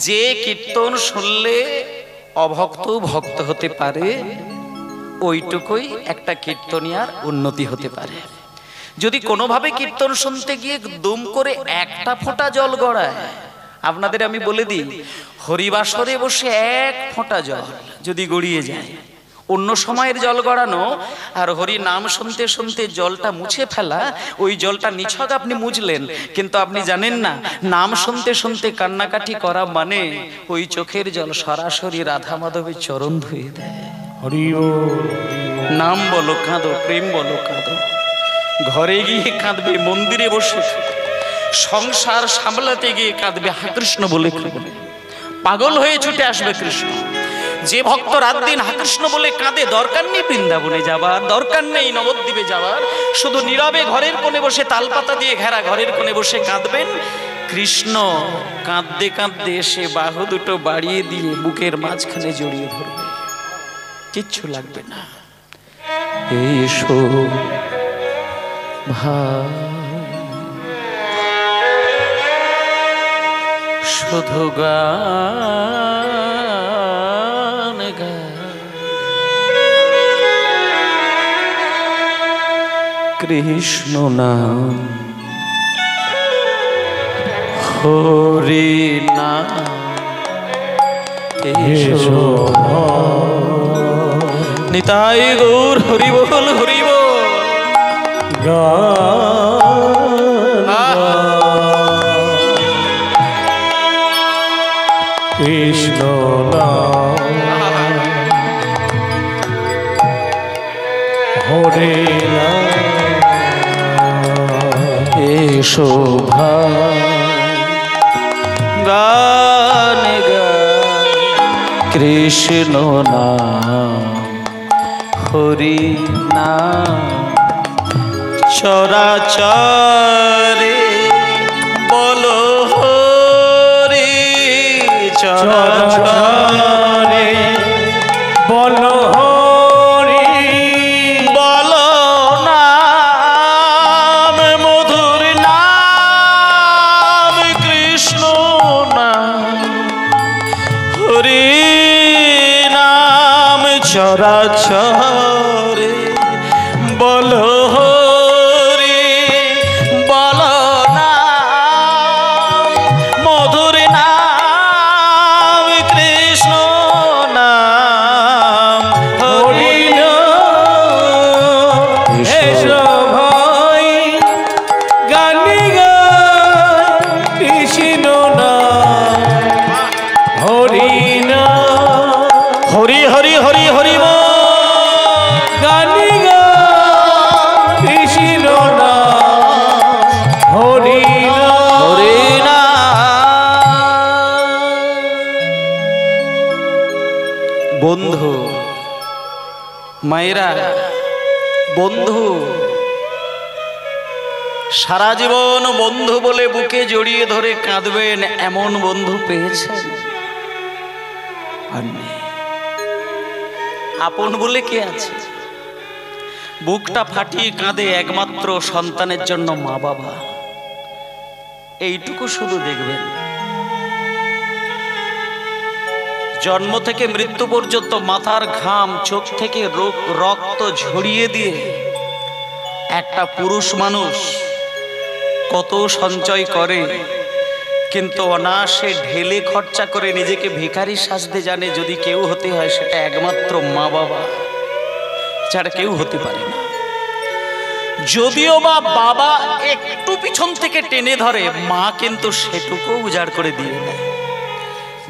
যে কীর্তন শুনলে অভক্ত ভক্ত হতে পারে, ওইটুকুই একটা কীর্তনিয়ার উন্নতি হতে পারে। যদি কোনোভাবে কীর্তন শুনতে গিয়ে দুম করে একটা ফোঁটা জল গড়ায়, আপনাদের আমি বলে দিই, হরিবাসরে বসে এক ফোঁটা জল যদি গড়িয়ে যায়, অন্য সময়ের জল গড়ানো আর হরি নাম শুনতে শুনতে জলটা মুছে ফেলা, ওই জলটা নিছক আপনি মুছলেন, কিন্তু আপনি জানেন না নাম শুনতে শুনতে কান্নাকাটি করা মানে ওই চোখের জল সরাসরি রাধা মাধবের চরণ ধুয়ে দেয়। হরি বল। নাম বলো কাঁদো, প্রেম বলো কাঁদো, ঘরে গিয়ে কাঁদবে, মন্দিরে বসে সংসার সামলাতে গিয়ে কাঁদবে, হা কৃষ্ণ বলে কাঁদবে, পাগল হয়ে ছুটে আসবে কৃষ্ণ। যে ভক্ত রাত দিন হা কৃষ্ণ বলে কাঁদে, দরকার নেই বৃন্দাবনে যাবার, দরকার নেই নবদ্বীপে যাওয়ার, শুধু নীরবে ঘরের কোণে বসে তালপাতা দিয়ে ঘেরা ঘরের কোণে বসে কাঁদবেন। কৃষ্ণ কাঁদতে কাঁদতে এসে বাহু দুটো বাড়িয়ে দিয়ে বুকের মাঝখানে জড়িয়ে ধরবে, কিচ্ছু লাগবে না। এসো ভাই শুধু গান গায়, কৃষ্ণ নাম হরি নাম, এসো নিতাই গৌর হরি বল, হরি বল। কৃষ্ণ নাম হরে নাম, এসো ভাই গান গায়, কৃষ্ণ নাম হরি নাম, চরাচরে বলো হরি, চরাচরে বলো হরি, বলো নাম মধুর নাম, কৃষ্ণ নাম হরি নাম, চরাচরে বলো হরি, বলো নাম মধুর নাম, কৃষ্ণ নাম হরি নাম। এসো ভাই গানি গায়, কৃষ্ণ নাম হরি নাম, হরি হরি হরি হরি বল। গানি গায়, কৃষ্ণ নাম হরি নাম, হরি নাম। বন্ধু মায়েরা, বন্ধু সারা জীবন বন্ধু বলে বুকে জড়িয়ে ধরে কাঁদবেন, এমন বন্ধু পেয়েছেন? আর নেই। আপন বলে কে আছে? বুকটা ফাটিয়ে কাঁদে একমাত্র সন্তানের জন্য মা বাবা, এইটুকু শুধু দেখবেন। জন্ম থেকে মৃত্যু পর্যন্ত মাথার ঘাম, চোখ থেকে রক্ত ঝরিয়ে দিয়ে একটা পুরুষ মানুষ কত সঞ্চয় করে, কিন্তু অনায়াসে ঢেলে খরচা করে নিজেকে ভিখারি সাজতে জানে। যদি কেউ হতে হয় সেটা একমাত্র মা বাবা ছাড়া কেউ হতে পারে না। যদিও বা বাবা একটু পিছন থেকে টেনে ধরে, মা কিন্তু সেটুকু উজাড় করে দিয়ে দেয়,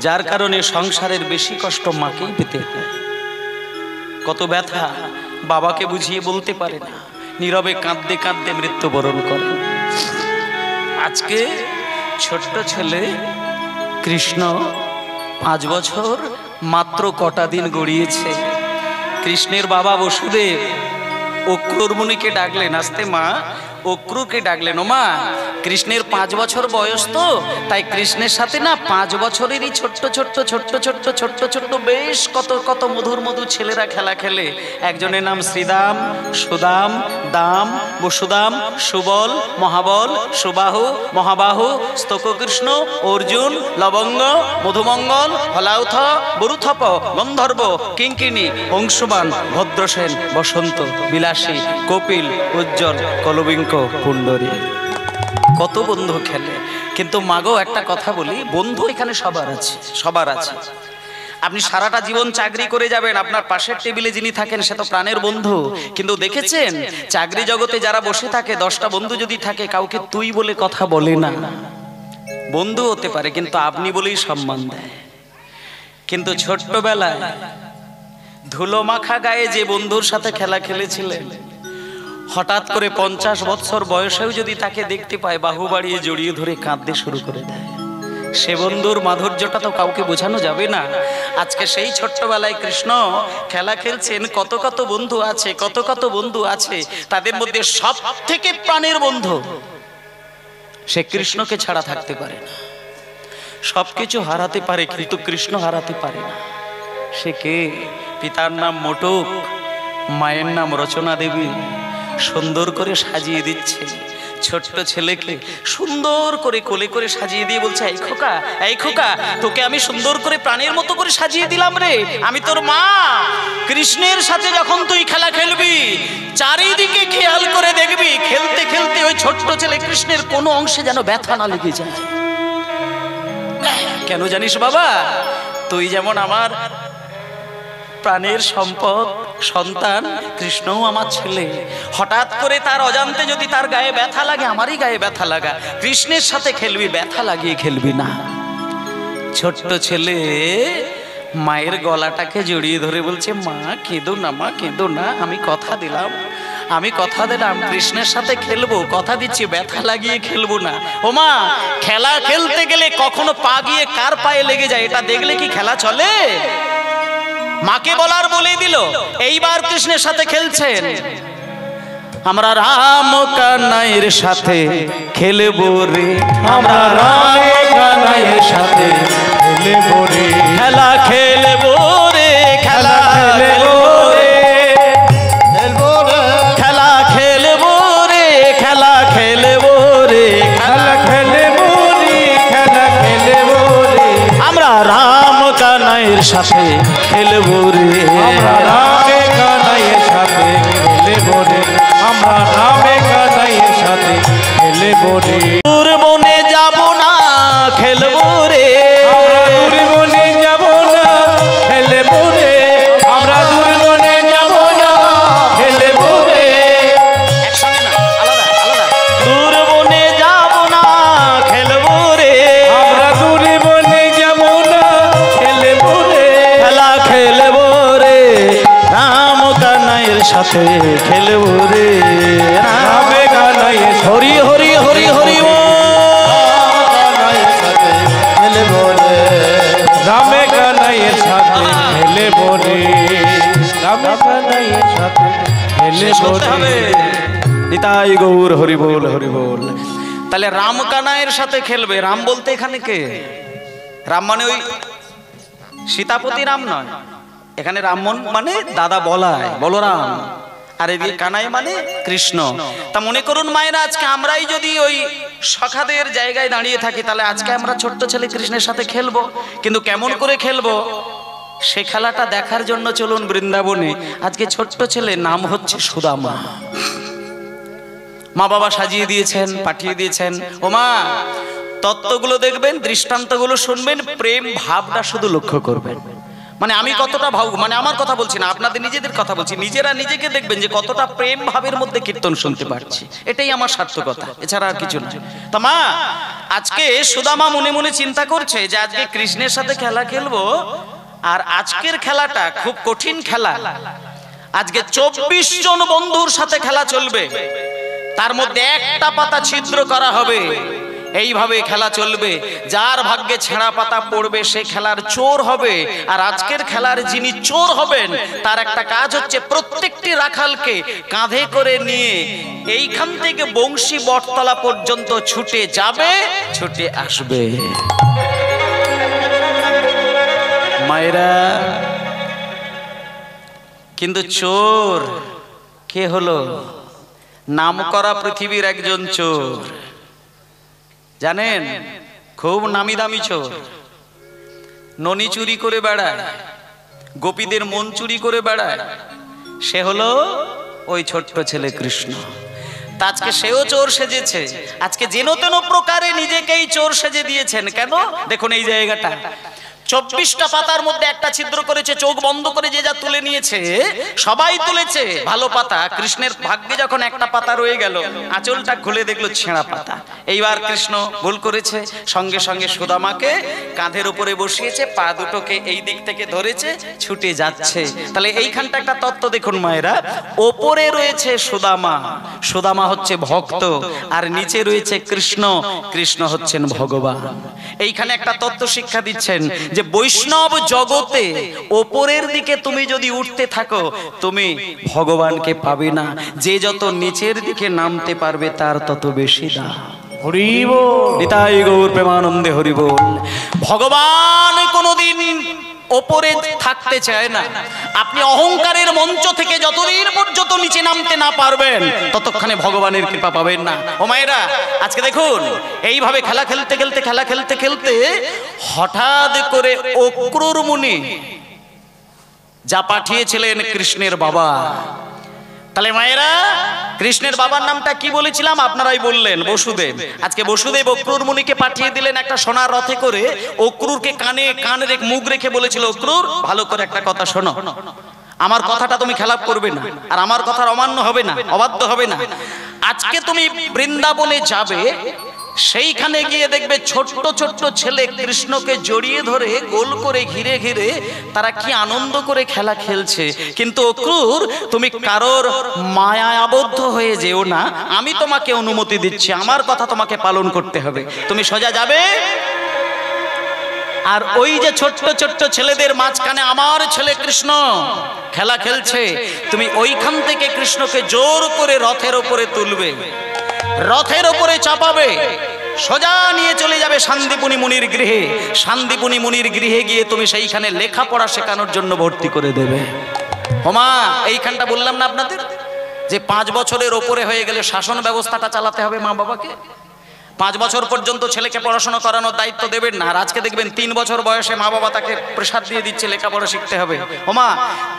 যার কারণে সংসারের বেশি কষ্ট মাকেই পেতে হয়। কত ব্যথা বাবাকে বুঝিয়ে বলতে পারে না, নীরবে কাঁদতে কাঁদতে মৃত্যুবরণ করে। আজকে ছোট্ট ছেলে কৃষ্ণ 5 বছর মাত্র কটা দিন গড়িয়েছে। কৃষ্ণের বাবা বসুদেব অক্রুরমুনিকে ডাকলেন, আস্তে মা অক্রুকে ডাকলেন, ওমা কৃষ্ণের 5 বছর বয়স তো, তাই কৃষ্ণের সাথে না 5 বছরেরই ছোট্ট ছোট্ট ছোট্ট ছোট্ট ছোট্ট ছোট্ট বেশ কত কত মধুর মধুর ছেলেরা খেলা খেলে। একজনের নাম শ্রীদাম, সুদাম, দাম, বসুদাম, সুবল, মহাবল, সুবাহু, মহাবাহু, স্তককৃষ্ণ, অর্জুন, লবঙ্গ, মধুমঙ্গল, হলাউথ, বরুথপ, গন্ধর্ব, কিঙ্কিণী, অংশুমান, ভদ্রসেন, বসন্ত, বিলাসী, কপিল, উজ্জ্বল, কলবিঙ্ক, পুণ্ডরী। কত বন্ধু খেলে। কিন্তু মাগো একটা কথা বলি, বন্ধু এখানে সবার আছে, সবার আছে। আপনি সারাটা জীবন চাকরি করে যাবেন, আপনার পাশের টেবিলে যিনি থাকেন সে তো প্রাণের বন্ধু। কিন্তু দেখেছেন চাকরি জগতে যারা বসে থাকে, 10টা বন্ধু যদি থাকে, কাউকে তুই বলে কথা বলে না। বন্ধু হতে পারে কিন্তু আপনি বলেই সম্মান দেয়। কিন্তু ছোট্টবেলায় ধুলো মাখা গায়ে যে বন্ধুর সাথে খেলা খেলেছিলেন, হঠাৎ করে 50 বছর বয়সেও যদি তাকে দেখতে পায়, বাহু বাড়িয়ে জড়িয়ে ধরে কাঁদতে শুরু করে দেয়। সে বন্ধুর মাধুর্যটা তো কাউকে বোঝানো যাবে না। আজকে সেই ছোট্টবেলায় কৃষ্ণ খেলা খেলছেন, কত কত বন্ধু আছে, কত কত বন্ধু আছে, তাদের মধ্যে সব থেকে প্রাণের বন্ধু সে কৃষ্ণকে ছাড়া থাকতে পারে না। সবকিছু হারাতে পারে কিন্তু কৃষ্ণ হারাতে পারে না। সে কে? পিতার নাম মোটক, মায়ের নাম রচনা দেবী। সুন্দর করে সাজিয়ে দিচ্ছে ছোট্ট ছেলেকে, সুন্দর করে কোলে করে সাজিয়ে দিয়ে বলছে, এই খোকা, এই খোকা, তোকে আমি সুন্দর করে প্রাণের মতো করে সাজিয়ে দিলাম রে, আমি তোর মা। কৃষ্ণের সাথে যখন তুই খেলা খেলবি, চারিদিকে খেয়াল করে দেখবি, খেলতে খেলতে ওই ছোট্ট ছেলে কৃষ্ণের কোনো অংশে যেন ব্যথা না লেগে যায়। কেন জানিস বাবা? তুই যেমন আমার প্রাণের সম্পদ, সন্তান, কৃষ্ণও আমার ছেলে। হঠাৎ করে তার অজান্তে যদি তার গায়ে ব্যথা লাগে, আমারই গায়ে ব্যথা লাগা। কৃষ্ণের সাথে খেলবি, ব্যথা লাগিয়ে খেলবি না। ছোট্ট ছেলে মায়ের গলাটাকে জড়িয়ে ধরে বলছে, মা কেঁদো না, মা কেঁদো না, আমি কথা দিলাম, আমি কথা দিলাম কৃষ্ণের সাথে খেলবো, কথা দিচ্ছি ব্যথা লাগিয়ে খেলবো না। ও মা, খেলা খেলতে গেলে কখনো পা গিয়ে কার পায়ে লেগে যায় এটা দেখলে কি খেলা চলে? মাকে বলার বলে দিল। এইবার কৃষ্ণের সাথে খেলছেন, আমরা রাম কানাইয়ের সাথে খেলবো রে, আমরা রাম কানাইয়ের সাথে খেলবো রে, খেলা খেলবো রে, খেলা খেলবো রে, খেলা খেলবো রে, খেলা খেলবো রে, খেলা খেলবো রে, খেলা খেলবো রে, আমরা রাম কানাইয়ের সাথে খেলবো রে, আমরা রাম কানাইয়ের সাথে খেলবো রে, আমরা রাম কানাইয়ের সাথে খেলবো রে। দূর বনে যাব না খেলবো রে, আমরা দূর বনে যাব না খেলবো রে, আমরা দূর বনে যাব না খেলবো রে। দূর বনে যাব না খেলবো রে, আমরা দূর বনে যাব না খেলবো রে, খেলা খেলবো রে, রাম কানাইয়ের সাথে খেলবো রে, রাম কানাইয়ের হরি হরি হরি হরি ও রাম কানাইয়ের সাথে খেলবো রে, রাম কানাইয়ের সাথে খেলবো রে। নিতাই গৌর হরি বল, হরি বল। তাহলে রাম কানাইয়ের সাথে খেলবে। রাম বলতে এখানে কে? রাম মানে ওই সীতাপতি রাম নয়, এখানে রাম মানে দাদা বলায় বলরাম, আর এদিকে কানাই মানে কৃষ্ণ। তা মনে করুন মায়েরা, আজকে আমরাই যদি ওই সখাদের জায়গায় দাঁড়িয়ে থাকি, তাহলে আজকে আমরা ছোট্ট ছেলে কৃষ্ণের সাথে খেলবো। কিন্তু কেমন করে খেলবো সে খেলাটা দেখার জন্য চলুন বৃন্দাবনে। আজকে ছোট্ট ছেলে নাম হচ্ছে সুদামা। মা বাবা সাজিয়ে দিয়েছেন, পাঠিয়ে দিয়েছেন। ও মা, তত্ত্বগুলো দেখবেন, দৃষ্টান্তগুলো শুনবেন, প্রেম ভাবটা শুধু লক্ষ্য করবেন। মানে আমি কতটা ভাব, মানে আমার কথা বলছি না, আপনাদের নিজেদের কথা বলছি। নিজেরা নিজেকে দেখবেন যে কতটা প্রেম ভাবের মধ্যে কীর্তন শুনতে পারছি। এটাই আমার সার্থকতা, এছাড়া আর কিছু না। তো মা, আজকে সুদামা মনে মনে চিন্তা করছে যে আজকে কৃষ্ণের সাথে খেলা খেলবো, আর আজকের খেলাটা খুব কঠিন খেলা। আজকে 24 জন বন্ধুর সাথে খেলা চলবে, তার মধ্যে একটা পাতা ছিদ্র করা হবে। এইভাবে খেলা চলবে। যার ভাগ্যে ছেঁড়া পাতা পড়বে সে খেলার চোর হবে। আর আজকের খেলার যিনি চোর হবেন তার একটা কাজ হচ্ছে প্রত্যেকটি রাখালকে কাঁধে করে নিয়ে এইখান থেকে বংশী বটতলা পর্যন্ত ছুটে যাবে, ছুটে আসবে। মায়েরা, কিন্তু চোর কে হলো? নামকরা পৃথিবীর একজন চোর, জানেন? খুব নামি দামি চোর। ননি চুরি করে বেড়ায়, গোপীদের মন চুরি করে বেড়ায়। সে হলো ওই ছোট্ট ছেলে কৃষ্ণ। তা আজকে সেও চোর সেজেছে। আজকে যেন তেন প্রকারে নিজেকেই চোর সেজে দিয়েছেন। কেন? দেখুন এই জায়গাটা, 24টা পাতার মধ্যে একটা ছিদ্র করেছে, চোখ বন্ধ করে যে যা তুলে নিয়েছে। সবাই তুলেছে ভালো পাতা, কৃষ্ণের ভাগ্যে যখন একটা পাতা রয়ে গেল, আঁচলটা খুলে দেখলো ছেঁড়া পাতা। এইবার কৃষ্ণ ভুল করেছে, সঙ্গে সঙ্গে সুদামাকে কাঁধের উপরে বসিয়েছে, পা দুটোকে এই দিক থেকে ধরেছে, ছুটে যাচ্ছে। তাহলে এইখানটা একটা তত্ত্ব দেখুন মায়েরা, ওপরে রয়েছে সুদামা, সুদামা হচ্ছে ভক্ত, আর নিচে রয়েছে কৃষ্ণ, কৃষ্ণ হচ্ছেন ভগবান। এইখানে একটা তত্ত্ব শিক্ষা দিচ্ছেন যে বৈষ্ণব জগতে ওপরের দিকে তুমি যদি উঠতে থাকো তুমি ভগবানকে পাবে না। যে যত নিচের দিকে নামতে পারবে তার তত বেশি দাম। হরি বল। নিতাই গৌর প্রেমানন্দে হরি বল। ভগবান কোনোদিন ওপরে থাকতে চায় না। আপনি অহংকারের মঞ্চ থেকে যতদিন পর্যন্ত নিচে নামতে না পারবেন ততক্ষণে ভগবানের কৃপা পাবেন না। ও মায়েরা, আজকে দেখুন এইভাবে খেলা খেলতে খেলতে খেলা খেলতে খেলতে হঠাৎ করে অক্রূর মুনি যা পাঠিয়েছিলেন কৃষ্ণের বাবা। তাহলে মায়েরা, কৃষ্ণের বাবার নামটা কি বলেছিলাম? আপনারাই বললেন, বসুদেব। আজকে বসুদেব অক্রূর মুনিকে পাঠিয়ে দিলেন একটা সোনার রথে করে। অক্রূরকে কান রেখে মুখ রেখে বলেছিল, অক্রূর ভালো করে একটা কথা শোনো, আমার কথাটা তুমি খেলাপ করবে না, আর আমার কথার অমান্য হবে না, অবাধ্য হবে না। আজকে তুমি বৃন্দাবনে যাবে, সেইখানে গিয়ে দেখবে ছোট্ট ছোট্ট ছেলে কৃষ্ণকে জড়িয়ে ধরে গোল করে ঘিরে ঘিরে তারা কি আনন্দ করে খেলা খেলছে। কিন্তু অক্রূর, তুমি কারোর মায়ায় আবদ্ধ হয়ে যেও না, আমি তোমাকে অনুমতি দিচ্ছি, আমার কথা তোমাকে পালন করতে হবে। তুমি সোজা যাবে, আর ওই যে ছোট্ট ছোট্ট ছেলেদের মাঝখানে আমার ছেলে কৃষ্ণ খেলা খেলছে, তুমি ওইখান থেকে কৃষ্ণকে জোর করে রথের ওপরে তুলবে, রথের ওপরে চাপাবে, সোজা নিয়ে চলে যাবে শান্তিপুনি মুনির গৃহে। শান্তিপুনি মুনির গৃহে গিয়ে তুমি সেইখানে লেখাপড়া শেখানোর জন্য ভর্তি করে দেবে। ওমা, এইখানটা বললাম না আপনাদের যে 5 বছরের ওপরে হয়ে গেলে শাসন ব্যবস্থাটা চালাতে হবে মা বাবাকে। 5 বছর পর্যন্ত ছেলেকে পড়াশোনা করানোর দায়িত্ব দেবেন না। আর আজকে দেখবেন 3 বছর বয়সে মা বাবা তাকে প্রেসার দিয়ে দিচ্ছে লেখাপড়া শিখতে হবে। ওমা,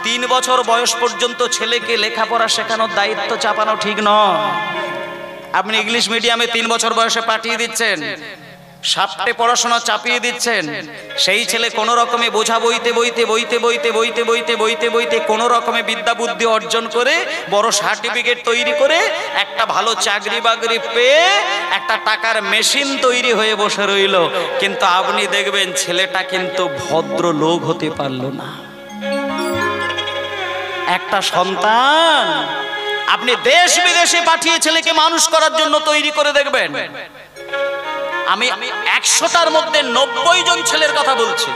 3 বছর বয়স পর্যন্ত ছেলেকে লেখাপড়া শেখানোর দায়িত্ব চাপানো ঠিক নয়। আপনি ইংলিশ মিডিয়ামে 3 বছর বয়সে পাঠিয়ে দিচ্ছেন, সাপটে পড়াশোনা চাপিয়ে দিচ্ছেন। সেই ছেলে কোনো রকমে বোঝা বইতে বইতে বইতে বইতে বইতে বইতে বইতে বইতে কোনো রকমে বিদ্যা বুদ্ধি অর্জন করে বড় সার্টিফিকেট তৈরি করে একটা ভালো চাকরি বাকরি পেয়ে একটা টাকার মেশিন তৈরি হয়ে বসে রইল। কিন্তু আপনি দেখবেন ছেলেটা কিন্তু ভদ্র লোক হতে পারলো না। একটা সন্তান আপনি দেশ বিদেশে পাঠিয়ে ছেলেকে মানুষ করার জন্য তৈরি করে দেখবেন, আমি 100টার মধ্যে 90 জন ছেলের কথা বলছি,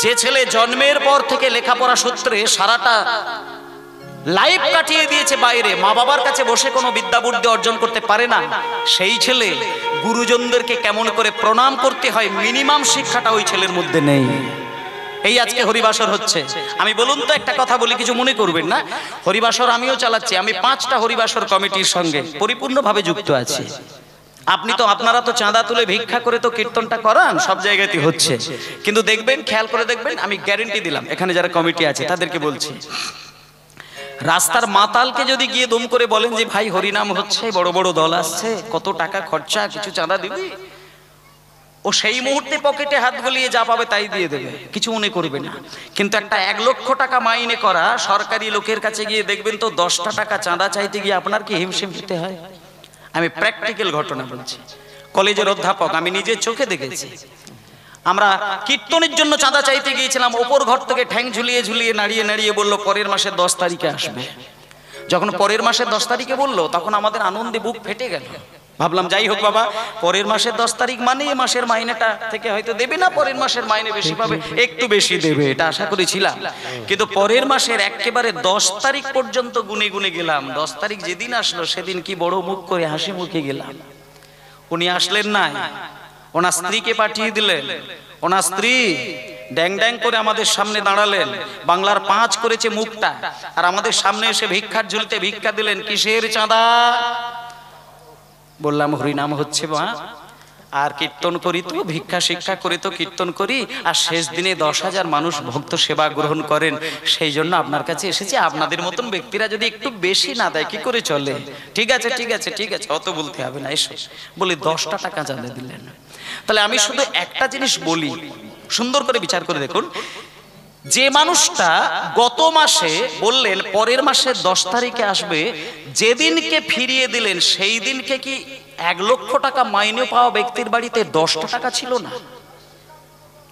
যে ছেলে জন্মের পর থেকে লেখাপড়া সূত্রে সারাটা লাইফ কাটিয়ে দিয়েছে বাইরে, মা বাবার কাছে বসে কোনো বিদ্যা বুদ্ধি অর্জন করতে পারে না, সেই ছেলে গুরুজনদেরকে কেমন করে প্রণাম করতে হয় মিনিমাম শিক্ষাটা ওই ছেলের মধ্যে নেই। এই আজকে হরিবাসর হচ্ছে। আমি বলুন তো একটা কথা বলি, কিছু মনে করবেন না, হরিবাসর আমিও চালাচ্ছি। আমি 5টা হরিবাসর কমিটির সঙ্গে পরিপূর্ণভাবে যুক্ত আছি। আপনারা তো চাঁদা তুলে ভিক্ষা করে তো কীর্তনটা করান, সব জায়গাতেই হচ্ছে। কিন্তু দেখবেন, খেয়াল করে দেখবেন, আমি গ্যারেন্টি দিলাম, এখানে যারা কমিটি আছে তাদেরকে বলছি, রাস্তার মাতালকে যদি গিয়ে দম করে বলেন যে ভাই হরিনাম হচ্ছে, বড় বড় দল আসছে, কত টাকা খরচা, কিছু চাঁদা দিবি, ও সেই মুহূর্তে পকেটে হাত গলিয়ে যা পাবে তাই দিয়ে দেবে, কিছু মনে করবে না। কিন্তু একটা 1 লক্ষ টাকা মাইনে করা সরকারি লোকের কাছে গিয়ে দেখবেন তো 10টা টাকা চাঁদা চাইতে গিয়ে আপনার কি হিমশিম খেতে হয়। আমি প্র্যাকটিক্যাল ঘটনা বলছি, কলেজের অধ্যাপক, আমি নিজের চোখে দেখেছি। আমরা কীর্তনের জন্য চাঁদা চাইতে গিয়েছিলাম, ওপর ঘর থেকে ঠ্যাং ঝুলিয়ে ঝুলিয়ে নাড়িয়ে নাড়িয়ে বললো পরের মাসের 10 তারিখে আসবে। যখন পরের মাসের 10 তারিখে বললো তখন আমাদের আনন্দে বুক ফেটে গেল। ভাবলাম যাই হোক বাবা, পরের মাসের 10 তারিখ মানে এ মাসের মাইনেটা থেকে হয়তো দেবে না, পরের মাসের মাইনে বেশি পাবে, একটু বেশি দেবে, এটা আশা করেছিলাম। কিন্তু পরের মাসের একেবারে 10 তারিখ পর্যন্ত গুনে গুনে গেলাম। 10 তারিখ যেদিন আসলো সেদিন কি বড় মুখ করে হাসি মুখে গেলাম। উনি আসলেন না, ওনার স্ত্রীকে পাঠিয়ে দিলেন। ওনার স্ত্রী ড্যাং ড্যাং করে আমাদের সামনে দাঁড়ালেন, বাংলার 5 করেছে মুখটা, আর আমাদের সামনে এসে ভিক্ষার ঝুলিতে ভিক্ষা দিলেন। কিসের চাঁদা? বললাম হরিনাম হচ্ছে মা, আর কীর্তন করি তো, ভিক্ষা শিক্ষা করি তো কীর্তন করি, আর শেষ দিনে 10,000 মানুষ ভক্ত সেবা গ্রহণ করেন, সেই জন্য আপনার কাছে এসেছি। আপনাদের মতন ব্যক্তিরা যদি একটু বেশি না দেয় কি করে চলে? ঠিক আছে ঠিক আছে ঠিক আছে, অত বলতে হবে না, এসো। বলি 10টা টাকা চাঁদা দিলেন। তাহলে আমি শুধু একটা জিনিস বলি, সুন্দর করে বিচার করে দেখুন। যে মানুষটা গত মাসে বললেন পরের মাসের 10 তারিখে আসবে, যেদিনকে ফিরিয়ে দিলেন সেই দিনকে কি 1 লক্ষ টাকা মাইনে পাওয়া ব্যক্তির বাড়িতে 10টা টাকা ছিল না,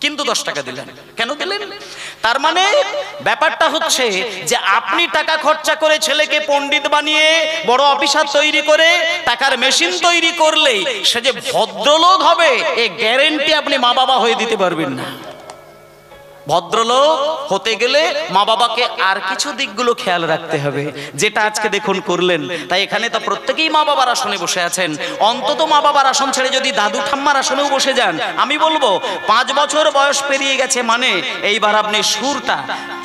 কিন্তু 10 টাকা দিলেন। কেন দিলেন? তার মানে ব্যাপারটা হচ্ছে যে আপনি টাকা খরচা করে ছেলেকে পণ্ডিত বানিয়ে বড় অফিসার তৈরি করে টাকার মেশিন তৈরি করলেই সে যে ভদ্রলোক হবে এই গ্যারেন্টি আপনি মা বাবা হয়ে দিতে পারবেন না। ভদ্রলোক হতে গেলে মা বাবাকে আর কিছু দিকগুলো খেয়াল রাখতে হবে, যেটা আজকে দেখুন করলেন। তাই এখানে তো প্রত্যেকেই মা বাবার আসনে বসে আছেন, অন্তত মা বাবার আসন ছেড়ে যদি দাদু ঠাম্মার আসনেও বসে যান, আমি বলবো 5 বছর বয়স পেরিয়ে গেছে মানে এইবার আপনি সুরটা,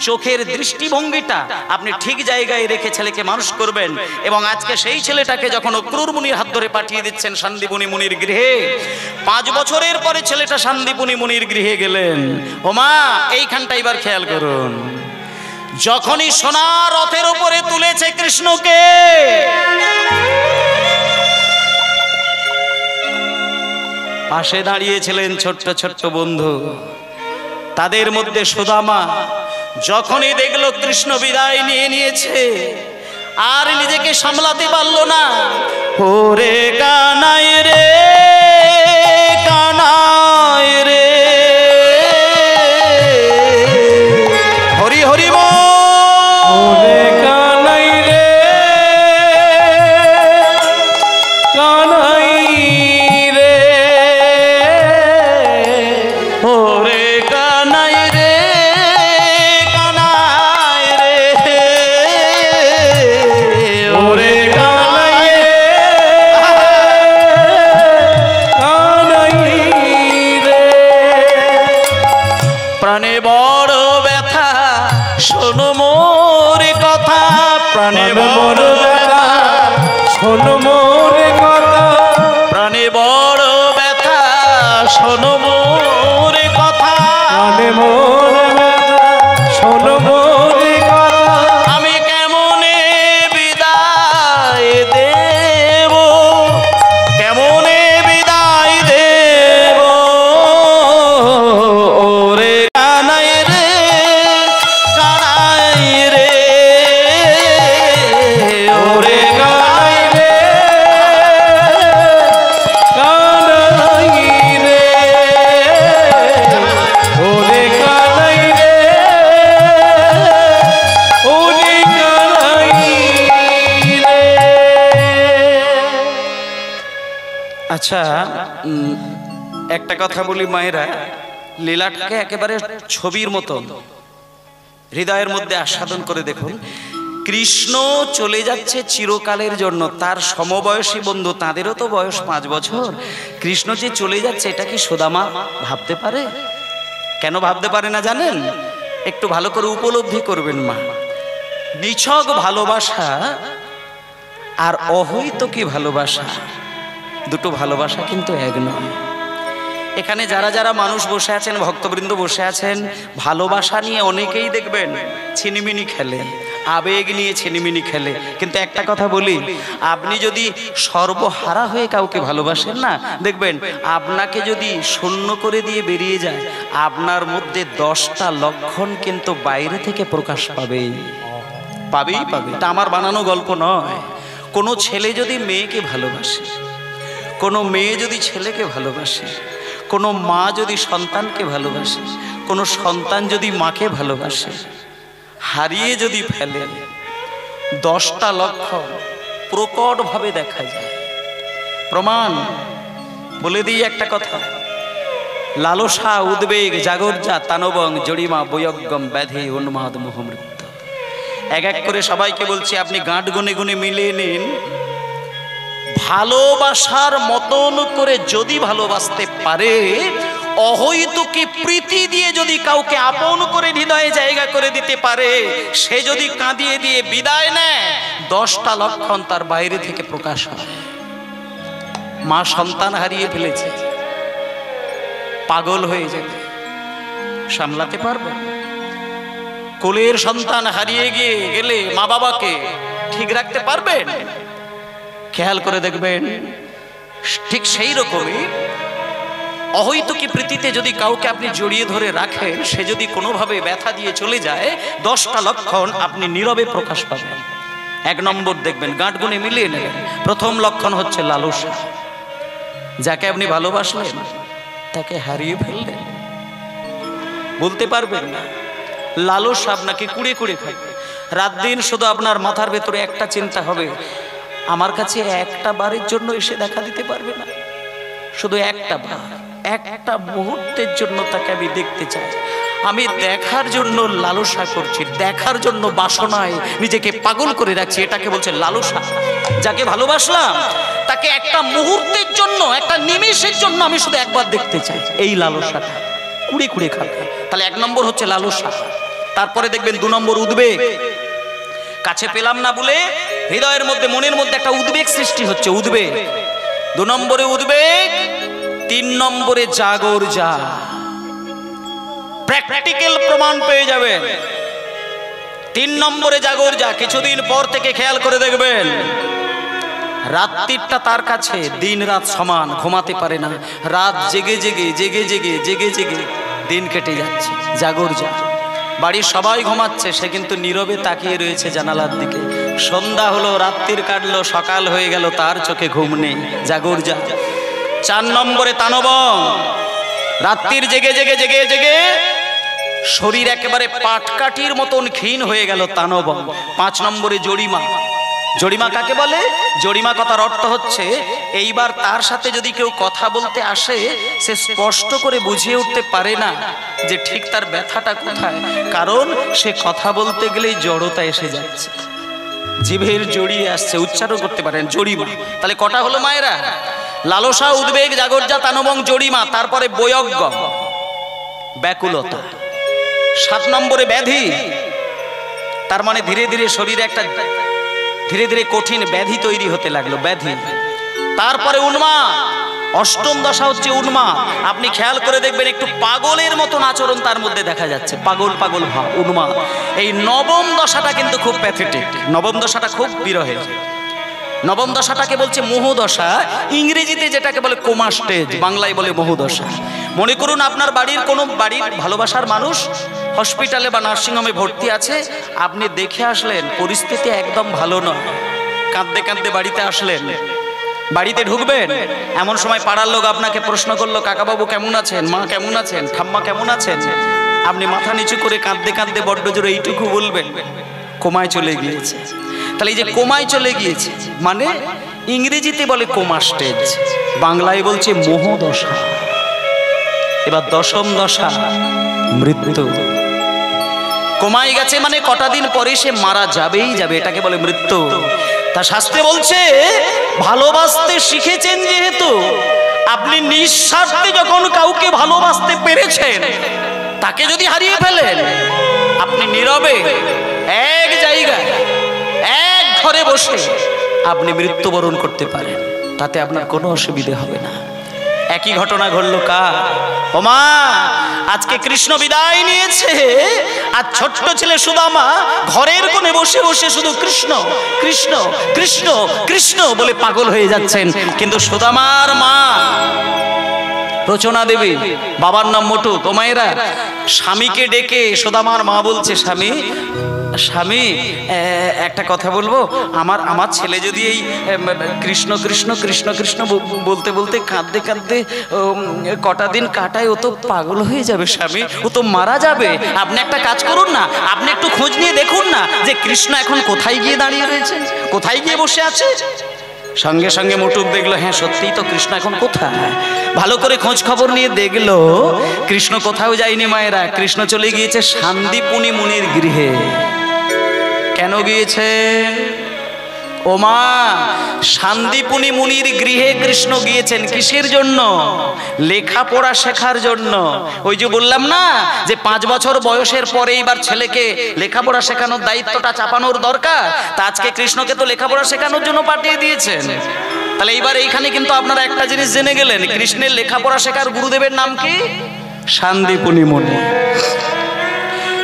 চোখের দৃষ্টিভঙ্গিটা আপনি ঠিক জায়গায় রেখে ছেলেকে মানুষ করবেন। এবং আজকে সেই ছেলেটাকে যখন অক্রুর মুনির হাত ধরে পাঠিয়ে দিচ্ছেন শান্তিপুনি মুনির গৃহে, 5 বছরের পরে ছেলেটা শান্তিপুনি মুনির গৃহে গেলেন। ও মা, এইখানটা এবার খেয়াল করুন, যখনই সোনার রথের উপরে তুলেছে কৃষ্ণকে, পাশে দাঁড়িয়েছিলেন ছোট্ট ছোট্ট বন্ধু, তাদের মধ্যে সুদামা। যখনই দেখলো কৃষ্ণ বিদায় নিয়ে নিয়েছে, আর নিজেকে সামলাতে পারলো না। ওরে কানাই রে, কানাই রে, হরি হরি বল। ওরে কানাই রে, কানাই রে, ওরে কানাই রে, কানাই রে, ওরে কানাই রে, কানাই রে। প্রাণে বড় ব্যথা, শোনো মোর কথা, প্রাণে বড় ব্যথা, শোনো মোর কথা, প্রাণে বড় ব্যথা, শোনো মোর কথা, প্রাণে মোর ব্যথা, শোনো মোর কথা। আমি কেমনে বিদায় দেব, কেমনে বিদায় দেব, ওরে কানাই রে, কানাই রে, ওরে কানাই রে, কানাই রে, ওরে কানাই রে, ওরে কানাই রে। আচ্ছা, একটা কথা বলি মায়েরা, লীলাটাকে একেবারে ছবির মতন হৃদয়ের মধ্যে আস্বাদন করে দেখুন। কৃষ্ণ চলে যাচ্ছে চিরকালের জন্য, তার সমবয়সী বন্ধু, তাদেরও তো বয়স 5 বছর। কৃষ্ণ যে চলে যাচ্ছে এটা কি সুদামা ভাবতে পারে? কেন ভাবতে পারে না জানেন? একটু ভালো করে উপলব্ধি করবেন মা। নিছক ভালোবাসা আর অহৈতুকী ভালোবাসা, দুটো ভালোবাসা কিন্তু এক নয়। এখানে যারা যারা মানুষ বসে আছেন, ভক্তবৃন্দ বসে আছেন, ভালোবাসা নিয়ে অনেকেই দেখবেন ছিনিমিনি খেলে, আবেগ নিয়ে ছিনিমিনি খেলে। কিন্তু একটা কথা বলি, আপনি যদি সর্বহারা হয়ে কাউকে ভালোবাসেন না, দেখবেন আপনাকে যদি শূন্য করে দিয়ে বেরিয়ে যায়, আপনার মধ্যে 10টা লক্ষণ কিন্তু বাইরে থেকে প্রকাশ পাবেই পাবেই পাবে। এটা আমার বানানো গল্প নয়। কোনো ছেলে যদি মেয়েকে ভালোবাসে, কোনো মেয়ে যদি ছেলেকে ভালোবাসে, কোনো মা যদি সন্তানকে ভালোবাসে, কোনো সন্তান যদি মাকে ভালোবাসে, হারিয়ে যদি ফেলে, 10টা লক্ষণ প্রকটভাবে দেখা যায়। প্রমাণ বলে দিই একটা কথা, লালসা উদ্বেগ জাগরজা তানবং জড়িমা বৈয়জ্ঞম ব্যাধি উন্মাদ মোহমৃত্যু। এক এক করে সবাইকে বলছি, আপনি গাঁট গুনে গুনে মিলিয়ে নিন। ভালোবাসার মতন করে যদি ভালোবাসতে পারে, অহৈতুকী প্রীতি দিয়ে যদি কাউকে আপন করে হৃদয়ে জায়গা করে দিতে পারে, সে যদি কাঁদিয়ে দিয়ে বিদায় নেয়, 10টা লক্ষণ তার বাইরে থেকে প্রকাশ হয়। মা সন্তান হারিয়ে ফেলেছে, পাগল হয়ে যাবে, সামলাতে পারবে? কোলের সন্তান হারিয়ে গেলে মা বাবাকে ঠিক রাখতে পারবেন? খেয়াল করে দেখবেন, ঠিক সেই রকমই অহৈতুকী প্রীতিতে যদি কাউকে আপনি জড়িয়ে ধরে রাখেন, সে যদি কোনোভাবে ব্যথা দিয়ে চলে যায়, 10টা লক্ষণ আপনি নীরবে প্রকাশ পাবেন। 1 নম্বর দেখবেন, গাঁট গুনে মিলিয়ে নেবেন। প্রথম লক্ষণ হচ্ছে লালসা। যাকে আপনি ভালোবাসলেন তাকে হারিয়ে ফেললেন, বলতে পারবেন না। লালসা আপনাকে কুড়ে কুড়ে খাবে। রাত দিন শুধু আপনার মাথার ভেতরে একটা চিন্তা হবে, আমার কাছে একটা বারের জন্য এসে দেখা দিতে পারবে না? শুধু একটা বার, একটা মুহূর্তের জন্য তাকে আমি দেখতে চাই। আমি দেখার জন্য লালসা করছি, দেখার জন্য বাসনায় নিজেকে পাগল করে রাখছি, এটাকে বলছে লালসা। যাকে ভালোবাসলাম তাকে একটা মুহূর্তের জন্য, একটা নিমেষের জন্য আমি শুধু একবার দেখতে চাই, এই লালসাটা কুড়ে কুড়ে খাবে। তাহলে 1 নম্বর হচ্ছে লালসা। তারপরে দেখবেন 2 নম্বর উদ্বেগ। কাছে পেলাম না বলে হৃদয়ের মধ্যে, মনের মধ্যে একটা উদ্বেগ সৃষ্টি হচ্ছে, উদ্বেগ। 2 নম্বরে উদ্বেগ, 3 নম্বরে জাগরজা। প্র্যাকটিক্যাল প্রমাণ পেয়ে যাবেন। 3 নম্বরে জাগরজা। কিছুদিন পর থেকে খেয়াল করে দেখবেন, রাত্রিটা তার কাছে দিন রাত সমান, ঘুমাতে পারে না, রাত জেগে জেগে জেগে জেগে জেগে জেগে দিন কেটে যাচ্ছে। জাগরজা। বাড়ির সবাই ঘুমাচ্ছে, সে কিন্তু নীরবে তাকিয়ে রয়েছে জানালার দিকে। সন্ধ্যা হলো, রাত্রির কাটলো, সকাল হয়ে গেল, তার চোখে ঘুম নেই। জাগরজা। 4 নম্বরে তানবং। রাত্রির জেগে জেগে জেগে জেগে শরীর একেবারে পাটকাঠির মতন ক্ষীণ হয়ে গেল, তানবং। 5 নম্বরে জড়িমা। জড়িমা কাকে বলে? জড়িমা কথার অর্থ হচ্ছে, এইবার তার সাথে যদি কেউ কথা বলতে আসে, সে স্পষ্ট করে বুঝিয়ে উঠতে পারে না যে ঠিক তার ব্যথাটা কোথায়, কারণ সে কথা বলতে গেলেই জড়তা এসে যাচ্ছে, জিভের জড়িয়ে আসছে, উচ্চারণ করতে পারেন। জড়িমা। তাহলে কটা হলো মায়েরা? লালসা, উদ্বেগ, জাগরজা, তানবং, জড়িমা। তারপরে বৈয়জ্ঞ, ব্যাকুলতা। 7 নম্বরে ব্যাধি। তার মানে ধীরে ধীরে শরীরে একটা ধীরে ধীরে কঠিন ব্যাধি তৈরি হতে লাগলো, ব্যাধি। তারপরে উন্মাদ। 8ম দশা হচ্ছে উন্মাদ। আপনি খেয়াল করে দেখবেন, একটু পাগলের মতন আচরণ তার মধ্যে দেখা যাচ্ছে, পাগল পাগল ভাব, উন্মাদ। এই 9ম দশাটা কিন্তু খুব প্যাথেটিক। 9ম দশাটা খুব বিরহের। 9ম দশাটাকে বলছে মোহদশা। ইংরেজিতে যেটাকে বলে কোমা স্টেজ, বাংলায় বলে মোহদশা। মনে করুন আপনার বাড়ির কোনো ভালোবাসার মানুষ হসপিটালে বা নার্সিংহোমে ভর্তি আছে, আপনি দেখে আসলেন পরিস্থিতি একদম ভালো নয়, কাঁদতে কাঁদতে বাড়িতে আসলেন। বাড়িতে ঢুকবেন, এমন সময় পাড়ার লোক আপনাকে প্রশ্ন করলো, কাকাবাবু কেমন আছেন, মা কেমন আছেন, ঠাম্মা কেমন আছেন? আপনি মাথা নিচু করে কাঁদতে কাঁদতে বড্ড জোরে এইটুকু বলবেন, কোমায় চলে গিয়েছে। তাহলে এই যে কোমায় চলে গিয়েছে মানে ইংরেজিতে বলে কোমা স্টেজ, বাংলায় বলছে মোহদশা। এবার 10ম দশা মৃত্যু। কোমায় গেছে মানে কটা দিন পরে সে মারা যাবেই যাবে, এটাকে বলে মৃত্যু। তা শাস্ত্রে বলছে, ভালোবাসতে শিখেছেন যেহেতু, আপনি নিঃস্বার্থে যখন কাউকে ভালোবাসতে পেরেছেন, তাকে যদি হারিয়ে ফেলেন, আপনি নীরবে এক জায়গায় এক ঘরে বসে আপনি মৃত্যুবরণ করতে পারেন, তাতে আপনার কোনো অসুবিধে হবে না। একই ঘটনা ঘটলো কার? ও মা, আজকে কৃষ্ণ বিদায় নিয়েছে, আর ছোট্ট ছেলে সুদামা ঘরের কোণে বসে বসে শুধু কৃষ্ণ কৃষ্ণ কৃষ্ণ কৃষ্ণ বলে পাগল হয়ে যাচ্ছেন। কিন্তু সুদামার মা রচনা দেবী, বাবার নাম মোটু, তো মায়েরা স্বামীকে ডেকে সুদামার মা বলছে, স্বামী স্বামী একটা কথা বলবো, আমার ছেলে যদি এই কৃষ্ণ কৃষ্ণ কৃষ্ণ কৃষ্ণ বলতে বলতে কাঁদতে কাঁদতে কটা দিন কাটায়, ও তো পাগল হয়ে যাবে স্বামী, ও তো মারা যাবে। আপনি একটা কাজ করুন না, আপনি একটু খোঁজ নিয়ে দেখুন না যে কৃষ্ণ এখন কোথায় গিয়ে দাঁড়িয়ে রয়েছে, কোথায় গিয়ে বসে আছে। সঙ্গে সঙ্গে মুটুক দেখলো, হ্যাঁ সত্যিই তো কৃষ্ণ এখন কোথায়। ভালো করে খোঁজ খবর নিয়ে দেখলো কৃষ্ণ কোথাও যায়নি মায়েরা, কৃষ্ণ চলে গিয়েছে শান্তিপুনি মুনির গৃহে। কেন গিয়েছে? ও মা, শান্তিপুনি মুনির গৃহে কৃষ্ণ গিয়েছেন কিসের জন্য? লেখাপড়া শেখার জন্য। ওই যে বললাম না যে 5 বছর বয়সের পরে এবার ছেলেকে লেখাপড়া শেখানোর দায়িত্বটা চাপানোর দরকার। তা আজকে কৃষ্ণকে তো লেখাপড়া শেখানোর জন্য পাঠিয়ে দিয়েছেন। তাহলে এইবার এইখানে কিন্তু আপনারা একটা জিনিস জেনে গেলেন, কৃষ্ণের লেখাপড়া শেখার গুরুদেবের নাম কি? শান্তিপুনি মুনি।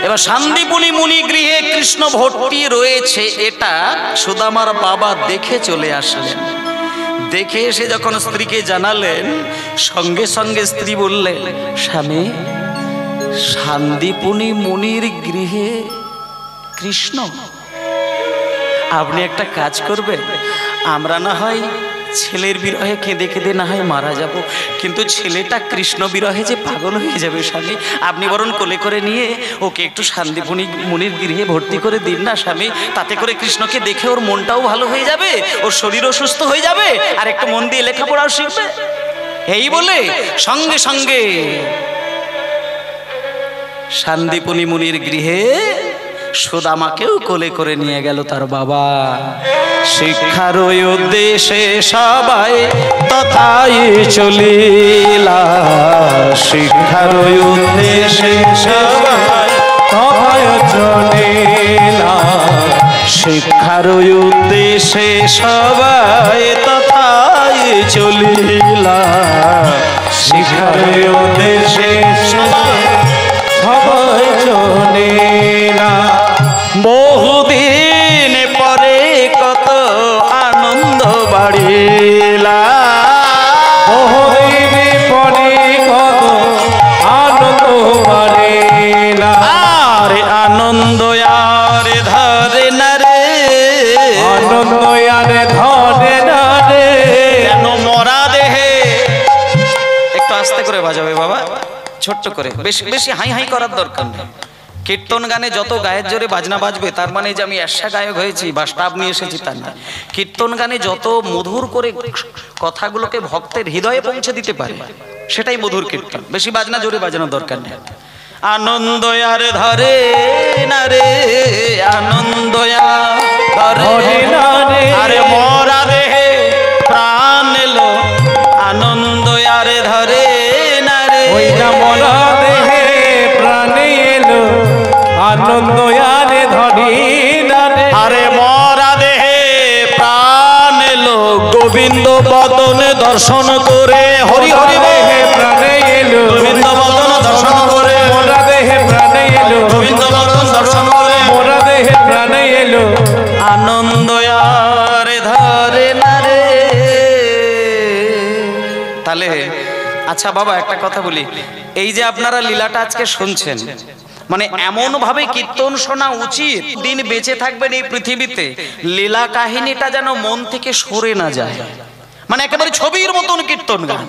এবার শান্তিপুনি মুনি গৃহে কৃষ্ণ ভর্তি রয়েছে, এটা সুদামার বাবা দেখে চলে আসলেন। দেখে এসে যখন স্ত্রীকে জানালেন, সঙ্গে সঙ্গে স্ত্রী বললেন, স্বামী, শান্তিপুনি মুনির গৃহে কৃষ্ণ, আপনি একটা কাজ করবেন, আমরা না হয় ছেলের বিরহে কেঁদে কেঁদে না হয় মারা যাব, কিন্তু ছেলেটা কৃষ্ণ বিরহে যে পাগল হয়ে যাবে স্বামী, আপনি বরং কোলে করে নিয়ে ওকে একটু শান্তিপুনি মুনির গৃহে ভর্তি করে দিন না স্বামী। তাতে করে কৃষ্ণকে দেখে ওর মনটাও ভালো হয়ে যাবে, ওর শরীরও সুস্থ হয়ে যাবে, আর একটু মন দিয়ে লেখাপড়াও শিখবে। এই বলে সঙ্গে সঙ্গে শান্তিপুনি মুনির গৃহে সুদামাকেও কোলে করে নিয়ে গেল তার বাবা। শিক্ষার উদ্দেশ্যে সবাই তথায় চলিলা, শিক্ষার উদ্দেশ্যে সবাই তথায় চলিলা, শিক্ষার উদ্দেশ্যে সবাই তথায় চলিলা, শিক্ষার উদ্দেশ্যে সবাই চলিলা। বহুদিন পরে কত আনন্দ বাড়িলা, বহুদিন পরে কত আনন্দ বাড়িলা, আরে আনন্দ আর ধরে না রে, আনন্দ আর ধরে না রে, কেন মরা দেহে। একটু আস্তে করে বাজাবে বাবা, ছোট্ট করে, বেশি বেশি হাই হাই করার দরকার নেই। কীর্তন গানে যত গায়ের জোরে বাজনা বাজবে তার মানে যে আমি এসা গায়ক হয়েছি বা স্টাফ নিয়ে এসেছি তার না। কীর্তন গানে যত মধুর করে কথাগুলোকে ভক্তের হৃদয়ে পৌঁছে দিতে পারে সেটাই মধুর কীর্তন। বেশি বাজনা জোরে বাজানোর দরকার নেই। আনন্দ আর ধরে না রে, আনন্দ আর ধরে না রে, আরে মরা দেহে প্রাণ এলো, আনন্দ আর ধরে না রে, ওই না মরা দেহে প্রাণ এলো, আনন্দ আর ধরি না রে, আরে মরা দেহে প্রাণ এলো, গোবিন্দ বদন দর্শন করে, হরি হরি দেহে প্রাণ এলো, গোবিন্দ বদন দর্শন করে, মরা দেহে প্রাণ এলো, গোবিন্দ বদন দর্শন করে, মরা দেহে প্রাণ এলো, আনন্দ আর ধরে না রে। তাহলে আচ্ছা বাবা একটা কথা বলি, এই যে আপনারা লীলাটা আজকে শুনছেন, মানে এমন ভাবে কীর্তন শোনা উচিত, দিন বেঁচে থাকবেন এই পৃথিবীতে লীলা কাহিনীটা যেন মন থেকে সরে না যায়। মানে একেবারে ছবির মতন কীর্তন গান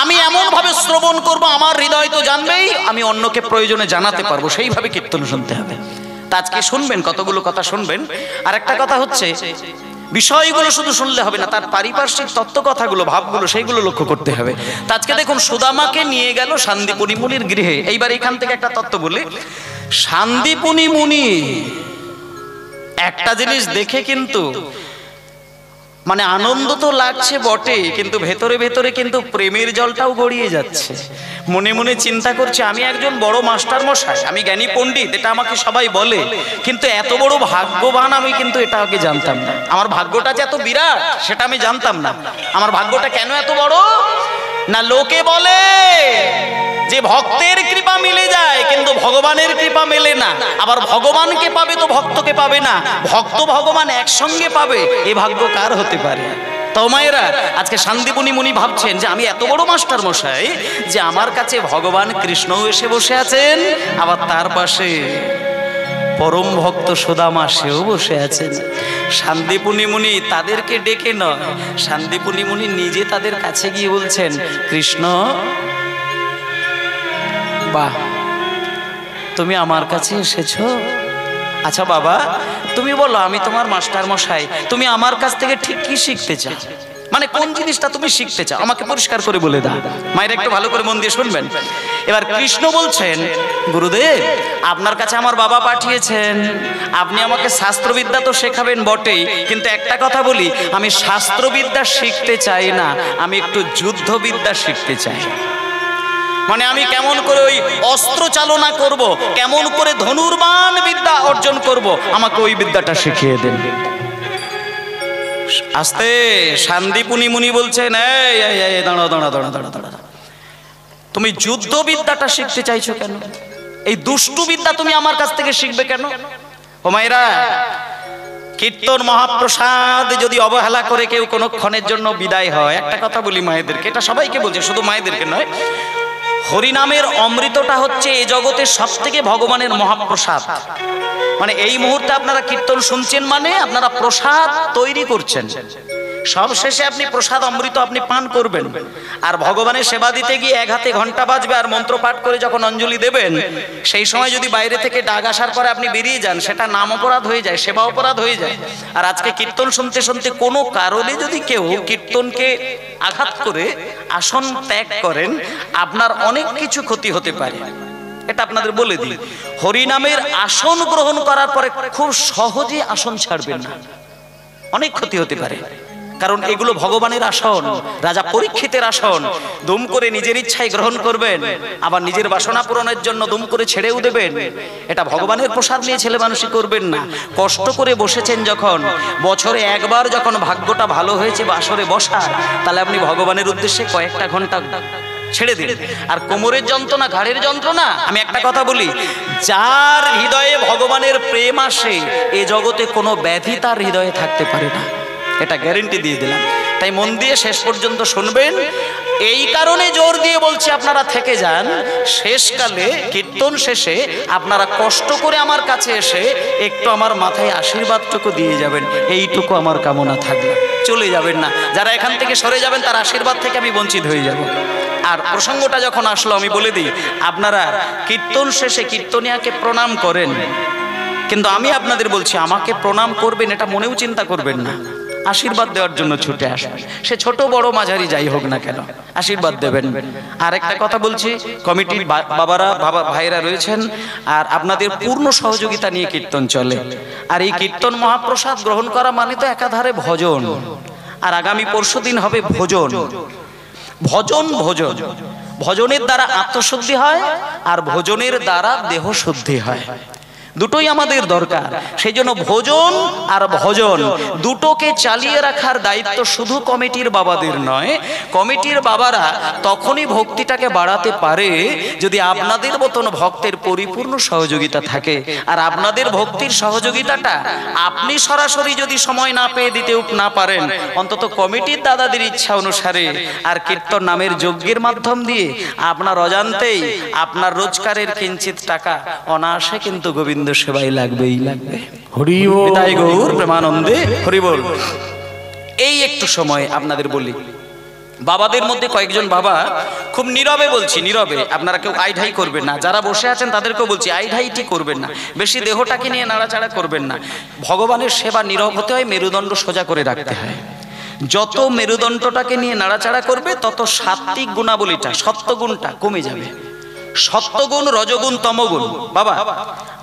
আমি এমন ভাবে শ্রবণ করব, আমার হৃদয় তো জানবেই, আমি অন্যকে প্রয়োজনে জানাতে পারবো, সেইভাবে কীর্তন শুনতে হবে। তা আজকে শুনবেন, কতগুলো কথা শুনবেন। আর একটা কথা হচ্ছে, বিষয়গুলো শুধু শুনলে হবে না, তার পারিপার্শ্বিক তত্ত্ব কথাগুলো, ভাবগুলো, সেইগুলো লক্ষ্য করতে হবে। তা আজকে দেখুন, সুদামাকে নিয়ে গেল শান্তিপুনি মুনির গৃহে। এইবার এখান থেকে একটা তত্ত্ব বলি। শান্তিপুনি মুনি একটা জিনিস দেখে কিন্তু মানে আনন্দ তো লাগছে বটে, কিন্তু ভেতরে ভেতরে কিন্তু প্রেমের জলটাও গড়িয়ে যাচ্ছে। মনে মনে চিন্তা করছে, আমি একজন বড় মাস্টার মশাই, আমি জ্ঞানী পণ্ডিত, এটা আমাকে সবাই বলে, কিন্তু এত বড় ভাগ্যবান আমি কিন্তু এটা আগে জানতাম না। আমার ভাগ্যটা যে এত বিরাট সেটা আমি জানতাম না। আমার ভাগ্যটা কেন এত বড় না, লোকে বলে যে ভক্তের কৃপা মিলে যায় কিন্তু ভগবানের কৃপা মেলে না, আবার ভগবানকে পাবে তো ভক্তকে পাবে না, ভক্ত ভগবান একসঙ্গে পাবে, এ ভাগ্য কার হতে পারে? তো মায়েরা, আজকে শান্তিপুনি মুনি ভাবছেন যে আমি এত বড় মাস্টার মশাই যে আমার কাছে ভগবান কৃষ্ণও এসে বসে আছেন, আবার তার পাশে পরম ভক্ত সুদামা সেও বসে আছেন। শান্তিপুনি মুনি তাদেরকে ডেকে নয়, শান্তিপুনি মুনি নিজে তাদের কাছে গিয়ে বলছেন, কৃষ্ণ, বাহ, তুমি আমার কাছে এসেছো, আচ্ছা বাবা, তুমি বলো, আমি তোমার মাস্টার মশাই, তুমি আমার কাছ থেকে ঠিক কি শিখতে চাও? মানে কোন জিনিসটা তুমি শিখতে চাও আমাকে পরিষ্কার করে বলে দাও। মায়ের একটু ভালো করে মন দিয়ে শুনবেন। এবার কৃষ্ণ বলছেন, গুরুদেব আপনার কাছে আমার বাবা পাঠিয়েছেন, আপনি আমাকে শাস্ত্রবিদ্যা তো শেখাবেন বটেই, কিন্তু একটা কথা বলি, আমি শাস্ত্রবিদ্যা শিখতে চাই না, আমি একটু যুদ্ধবিদ্যা শিখতে চাই। মানে আমি কেমন করে ওই অস্ত্র চালনা করব, কেমন করে ধনুর্বাণ বিদ্যা অর্জন করব, আমাকে ওই বিদ্যাটা শিখিয়ে দেন। আস্তে শান্তিপুনি মুনি বলছেন, এই দাঁড়াও দাঁড়াও দাঁড়াও দাঁড়াও দাঁড়াও, তুমি যুদ্ধবিদ্যাটা শিখতে চাইছো কেন? এই দুষ্টু বিদ্যা তুমি আমার কাছ থেকে শিখবে কেন? ও মায়েরা, কীর্তন মহাপ্রসাদ যদি অবহেলা করে কেউ কোনো ক্ষণের জন্য বিদায় হয়, একটা কথা বলি মায়েদেরকে, এটা সবাইকে বলছে, শুধু মায়েদেরকে নয়, হরিনামের অমৃতটা হচ্ছে এই জগতের সব থেকে ভগবানের মহাপ্রসাদ। মানে এই মুহূর্তে আপনারা কীর্তন শুনছেন, মানে আপনারা প্রসাদ তৈরি করছেন, সব শেষে আপনি প্রসাদ অমৃত আপনি পান করবেন। আর ভগবানের সেবা দিতে গিয়ে এক হাতে ঘন্টা বাজবে আর মন্ত্র পাঠ করে যখন অঞ্জলি দেবেন, সেই সময় যদি বাইরে থেকে ডাক আসার পরে আপনি বেরিয়ে যান, সেটা নাম অপরাধ হয়ে যায়, সেবা অপরাধ হয়ে যায়। আর আজকে কীর্তন শুনতে শুনতে কোনো কারণে যদি কেউ কীর্তনকে আঘাত করে আসন ত্যাগ করেন, আপনার অনেক কিছু ক্ষতি হতে পারে। এটা আপনাদের বলে দিই, হরিনামের আসন গ্রহণ করার পরে খুব সহজে আসন ছাড়বেন না, অনেক ক্ষতি হতে পারে। কারণ এগুলো ভগবানের আসন, রাজা পরীক্ষিতের আসন। দুম করে নিজের ইচ্ছায় গ্রহণ করবেন, আবার নিজের বাসনা পূরণের জন্য দুম করে ছেড়েও দেবেন। এটা ভগবানের প্রসাদ নিয়ে ছেলে মানুষই করবেন না। কষ্ট করে বসেছেন যখন, বছরে একবার যখন ভাগ্যটা ভালো হয়েছে বাসরে বসার, তাহলে আপনি ভগবানের উদ্দেশ্যে কয়েকটা ঘন্টা ছেড়ে দিন। আর কোমরের যন্ত্রণা, ঘাড়ের যন্ত্রণা, আমি একটা কথা বলি, যার হৃদয়ে ভগবানের প্রেম আসে, এ জগতে কোনো ব্যাধি তার হৃদয়ে থাকতে পারে না, এটা গ্যারেন্টি দিয়ে দিলাম। তাই মন দিয়ে শেষ পর্যন্ত শুনবেন। এই কারণে জোর দিয়ে বলছি আপনারা থেকে যান, শেষকালে কীর্তন শেষে আপনারা কষ্ট করে আমার কাছে এসে একটু আমার মাথায় আশীর্বাদটুকু দিয়ে যাবেন, এইটুকু আমার কামনা থাকবে। চলে যাবেন না, যারা এখান থেকে সরে যাবেন তার আশীর্বাদ থেকে আমি বঞ্চিত হয়ে যাব। আর প্রসঙ্গটা যখন আসলো আমি বলে দিই, আপনারা কীর্তন শেষে কীর্তনিয়াকে প্রণাম করেন, কিন্তু আমি আপনাদের বলছি আমাকে প্রণাম করবেন এটা মনেও চিন্তা করবেন না, আশীর্বাদ দেওয়ার জন্য ছুটে আসবেন। সে ছোট বড় মাঝারি যাই হোক না কেন, আশীর্বাদ দেবেন। আর একটা কথা বলছি, কমিটির বাবারা ভাইরা রয়েছেন, আর আপনাদের পূর্ণ সহযোগিতা নিয়ে কীর্তন চলে। আর এই কীর্তন মহাপ্রসাদ গ্রহণ করা মানে তো একাধারে ভজন, আর আগামী পরশুদিন হবে ভোজন। ভজন ভোজন, ভজনের দ্বারা আত্মশুদ্ধি হয়, আর ভোজনের দ্বারা দেহ শুদ্ধি হয়। দুটোই আমাদের দরকার। সেই জন্য ভোজন আর ভজন দুটোকে চালিয়ে রাখার দায়িত্ব শুধু কমিটির বাবাদের নয়। কমিটির বাবারা তখনই ভক্তিটাকে বাড়াতে পারে যদি আপনাদের মতন ভক্তের পরিপূর্ণ সহযোগিতা থাকে। আর আপনাদের ভক্তির সহযোগিতাটা আপনি সরাসরি যদি সময় না পেয়ে দিতেও না পারেন, অন্তত কমিটির দাদাদের ইচ্ছা অনুসারে আর কীর্তন নামের যজ্ঞের মাধ্যম দিয়ে আপনার অজান্তেই আপনার রোজগারের কিঞ্চিত টাকা অনায়াসে কিন্তু গোবিন্দ সেবাই লাগবেই লাগবে। হরি বল, তাই গৌর প্রেমানন্দে হরি বল। এই একটু সময় আপনাদের বলি, বাবাদের মধ্যে কয়েকজন বাবা খুব নীরবে বলছি, নীরবে, আপনারা কেউ আইঢাই করবেন না। যারা বসে আছেন তাদেরকেও বলছি আইঢাইটি করবেন না, বেশি দেহটাকে নিয়ে নাড়াচাড়া করবেন না। ভগবানের সেবা নীরব হতে হয়, মেরুদণ্ড সোজা করে রাখতে হয়। যত মেরুদণ্ডটাকে নিয়ে নাড়াচাড়া করবে তত সাত্ত্বিক গুণাবলীটা, সত্যগুণটা কমে যাবে। সত্যগুণ, রজগুণ, তমগুণ। বাবা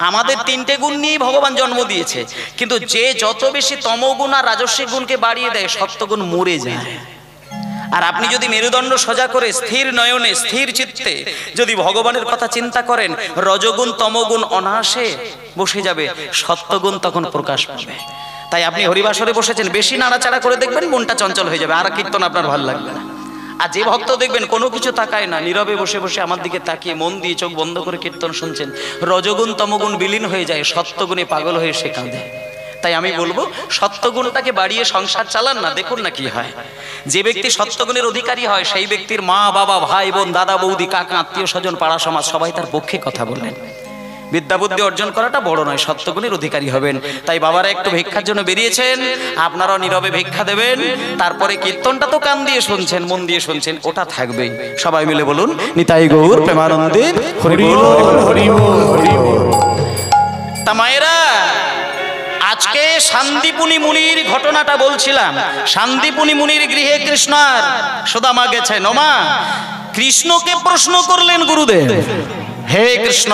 আমাদের তিনটে গুণ নিয়েই ভগবান জন্ম দিয়েছে, কিন্তু যে যত বেশি তমগুণ আর রাজস্বিক গুণকে বাড়িয়ে দেয়, সত্যগুণ মরে যায়। আর আপনি যদি মেরুদণ্ড সোজা করে স্থির নয়নে স্থির চিত্তে যদি ভগবানের কথা চিন্তা করেন, রজগুণ তমগুণ অনায়াসে বসে যাবে, সত্যগুণ তখন প্রকাশ পাবে। তাই আপনি হরিবাসরে বসেছেন, বেশি নাড়াচাড়া করে দেখবেন মনটা চঞ্চল হয়ে যাবে, আর কীর্তন আপনার ভালো লাগবে না। আর যে ভক্ত দেখবেন কোনো কিছু তাকায় না, নীরবে বসে বসে আমার দিকে তাকিয়ে মন দিয়ে চোখ বন্ধ করে কীর্তন শুনছেন, রজগুণ তমগুণ বিলীন হয়ে যায়, সত্যগুণে পাগল হয়ে সে কাঁদে। তাই আমি বলবো সত্যগুণটাকে বাড়িয়ে সংসার চালান না, দেখুন না কি হয়। যে ব্যক্তি সত্যগুণের অধিকারী হয়, সেই ব্যক্তির মা বাবা ভাই বোন দাদা বৌদি কাকা আত্মীয় স্বজন পাড়া সমাজ সবাই তার পক্ষে কথা বললেন। বিদ্যা বুদ্ধি অর্জন করাটা বড় নয়, সত্যগুণের অধিকারী হবেন। তাই বাবারা একটু ভিক্ষার জন্য বেরিয়েছেন, আপনারাও নীরবে ভিক্ষা দেবেন। তারপরে কীর্তনটা তো কান দিয়ে শুনছেন, মন দিয়ে শুনছেন, ওটা থাকবেই। সবাই মিলে বলুন নিতাই গৌর প্রেমানন্দে হরি বল, হরি বল, হরি বল। তা মায়েরা শান্তিপুনি মুনির ঘটনাটা বলছিলাম, শান্তিপুনি মুনির গৃহে কৃষ্ণ আর সুদামা গেছেন। ওমা, কৃষ্ণকে প্রশ্ন করলেন গুরুদেব, হে কৃষ্ণ,